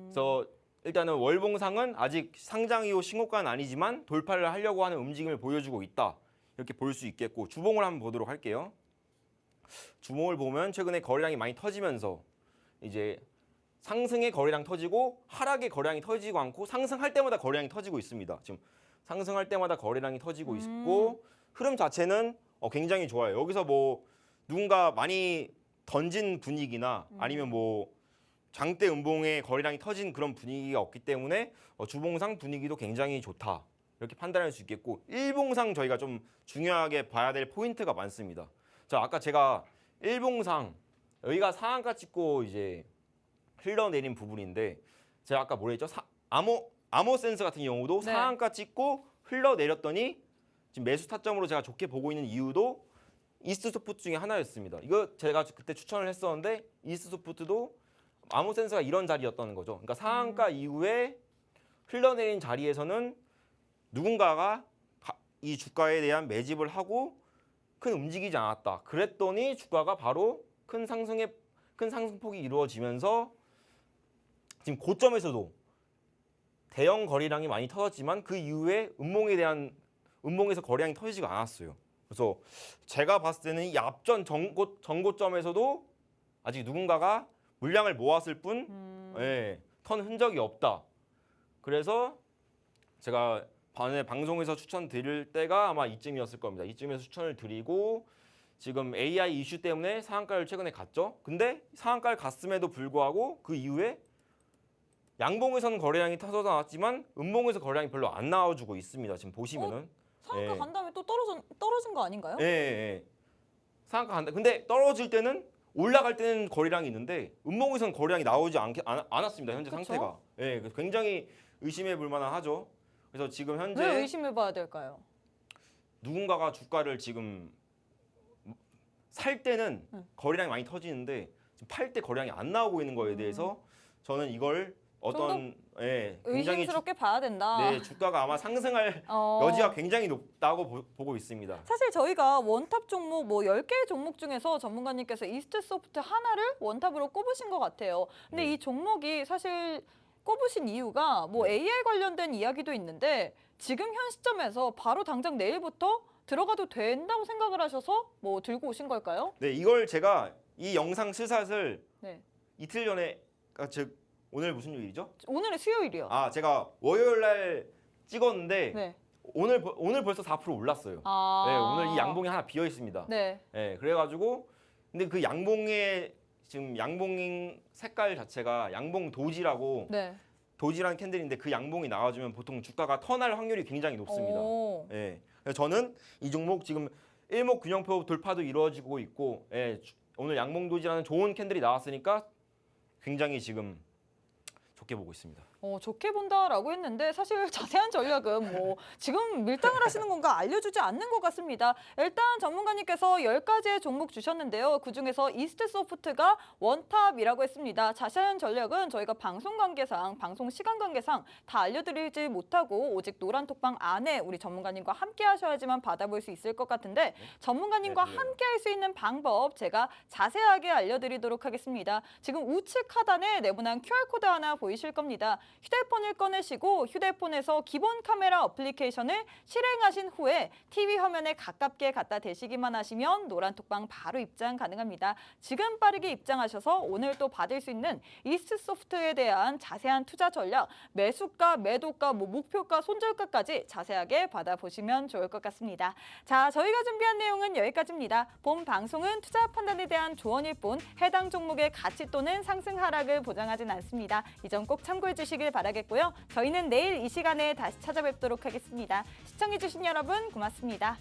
Speaker 2: 그래서 일단은 월봉상은 아직 상장 이후 신고가는 아니지만 돌파를 하려고 하는 움직임을 보여주고 있다. 이렇게 볼 수 있겠고 주봉을 한번 보도록 할게요. 주봉을 보면 최근에 거래량이 많이 터지면서 이제 상승의 거래량 터지고 하락의 거래량이 터지고 않고 상승할 때마다 거래량이 터지고 있습니다. 지금 상승할 때마다 거래량이 터지고 있고 흐름 자체는 굉장히 좋아요. 여기서 뭐 누군가 많이 던진 분위기나 아니면 뭐 장대 음봉에 거래량이 터진 그런 분위기가 없기 때문에 주봉상 분위기도 굉장히 좋다. 이렇게 판단할 수 있겠고 일봉상 저희가 좀 중요하게 봐야 될 포인트가 많습니다. 자, 아까 제가 일봉상 여기가 상한가 찍고 이제 흘러내린 부분인데 제가 아까 뭐라 했죠? 아모센스 같은 경우도
Speaker 1: 네.
Speaker 2: 상한가 찍고 흘러내렸더니 지금 매수 타점으로 제가 좋게 보고 있는 이유도 이스트 소프트 중에 하나였습니다. 이거 제가 그때 추천을 했었는데 이스트 소프트도 아모센스가 이런 자리였다는 거죠. 그러니까 상한가 이후에 흘러내린 자리에서는 누군가가 이 주가에 대한 매집을 하고 큰 움직이지 않았다. 그랬더니 주가가 바로 큰 상승폭이 이루어지면서 지금 고점에서도 대형 거래량이 많이 터졌지만 그 이후에 음봉에서 거래량이 터지지가 않았어요. 그래서 제가 봤을 때는 이 앞전 전고점에서도 아직 누군가가 물량을 모았을 뿐 턴 흔적이 없다. 그래서 제가 방송에서 추천드릴 때가 아마 이쯤이었을 겁니다. 이쯤에서 추천을 드리고 지금 AI 이슈 때문에 상한가를 최근에 갔죠. 근데 상한가를 갔음에도 불구하고 그 이후에 양봉에서는 거래량이 터져 나왔지만 음봉에서 거래량이 별로 안 나와주고 있습니다. 지금 보시면은
Speaker 1: 상한가 간 다음에 또 떨어진 거 아닌가요?
Speaker 2: 예. 상한가 간다. 근데 떨어질 때는 올라갈 때는 거래량이 있는데 음봉에서는 거래량이 나오지 않았습니다. 현재
Speaker 1: 그쵸?
Speaker 2: 상태가. 예, 굉장히 의심해 볼 만하죠. 그래서 지금 현재
Speaker 1: 왜 의심해 봐야 될까요?
Speaker 2: 누군가가 주가를 지금 살 때는 거래량이 많이 터지는데 지금 팔 때 거래량이 안 나오고 있는 거에 대해서 저는 이걸 어떤 굉장히
Speaker 1: 의심스럽게 봐야 된다.
Speaker 2: 주가가 아마 상승할 여지가 굉장히 높다고 보고 있습니다.
Speaker 1: 사실 저희가 원탑 종목 뭐 10개의 종목 중에서 전문가님께서 이스트 소프트 하나를 원탑으로 꼽으신 것 같아요. 근데
Speaker 2: 네.
Speaker 1: 이 종목이 사실 꼽으신 이유가 뭐 AI 관련된 이야기도 있는데 지금 현 시점에서 바로 당장 내일부터 들어가도 된다고 생각을 하셔서 뭐 들고 오신 걸까요?
Speaker 2: 네, 이걸 제가 이 영상 스샷을
Speaker 1: 네.
Speaker 2: 이틀 전에 즉 오늘 무슨 요일이죠?
Speaker 1: 오늘은 수요일이요.
Speaker 2: 제가 월요일 날 찍었는데
Speaker 1: 네.
Speaker 2: 오늘 벌써 4% 올랐어요. 네, 오늘 이 양봉이 하나 비어 있습니다.
Speaker 1: 네.
Speaker 2: 네, 그래가지고 근데 그 양봉의 지금 양봉 색깔 자체가 양봉 도지라고
Speaker 1: 네.
Speaker 2: 도지라는 캔들인데 그 양봉이 나와주면 보통 주가가 턴할 확률이 굉장히 높습니다. 예. 그래서 저는 이 종목 지금 일목균형표 돌파도 이루어지고 있고 오늘 양봉 도지라는 좋은 캔들이 나왔으니까 굉장히 지금 좋게 보고 있습니다.
Speaker 1: 좋게 본다라고 했는데 사실 자세한 전략은 뭐 지금 밀당을 하시는 건가 알려주지 않는 것 같습니다. 일단 전문가님께서 10가지의 종목 주셨는데요. 그중에서 이스트소프트가 원탑이라고 했습니다. 자세한 전략은 저희가 방송 관계상, 방송 시간 관계상 다 알려드리지 못하고 오직 노란톡방 안에 우리 전문가님과 함께 하셔야지만 받아볼 수 있을 것 같은데 전문가님과
Speaker 2: 네,
Speaker 1: 함께 할 수 있는 방법 제가 자세하게 알려드리도록 하겠습니다. 지금 우측 하단에 네모난 QR코드 하나 보이실 겁니다. 휴대폰을 꺼내시고 휴대폰에서 기본 카메라 어플리케이션을 실행하신 후에 TV 화면에 가깝게 갖다 대시기만 하시면 노란톡방 바로 입장 가능합니다. 지금 빠르게 입장하셔서 오늘 또 받을 수 있는 이스트소프트에 대한 자세한 투자 전략, 매수가, 매도가, 목표가, 손절가까지 자세하게 받아보시면 좋을 것 같습니다. 자, 저희가 준비한 내용은 여기까지입니다. 본 방송은 투자 판단에 대한 조언일 뿐 해당 종목의 가치 또는 상승 하락을 보장하진 않습니다. 이 점 꼭 참고해 주시길 바라겠고요. 저희는 내일 이 시간에 다시 찾아뵙도록 하겠습니다. 시청해주신 여러분 고맙습니다.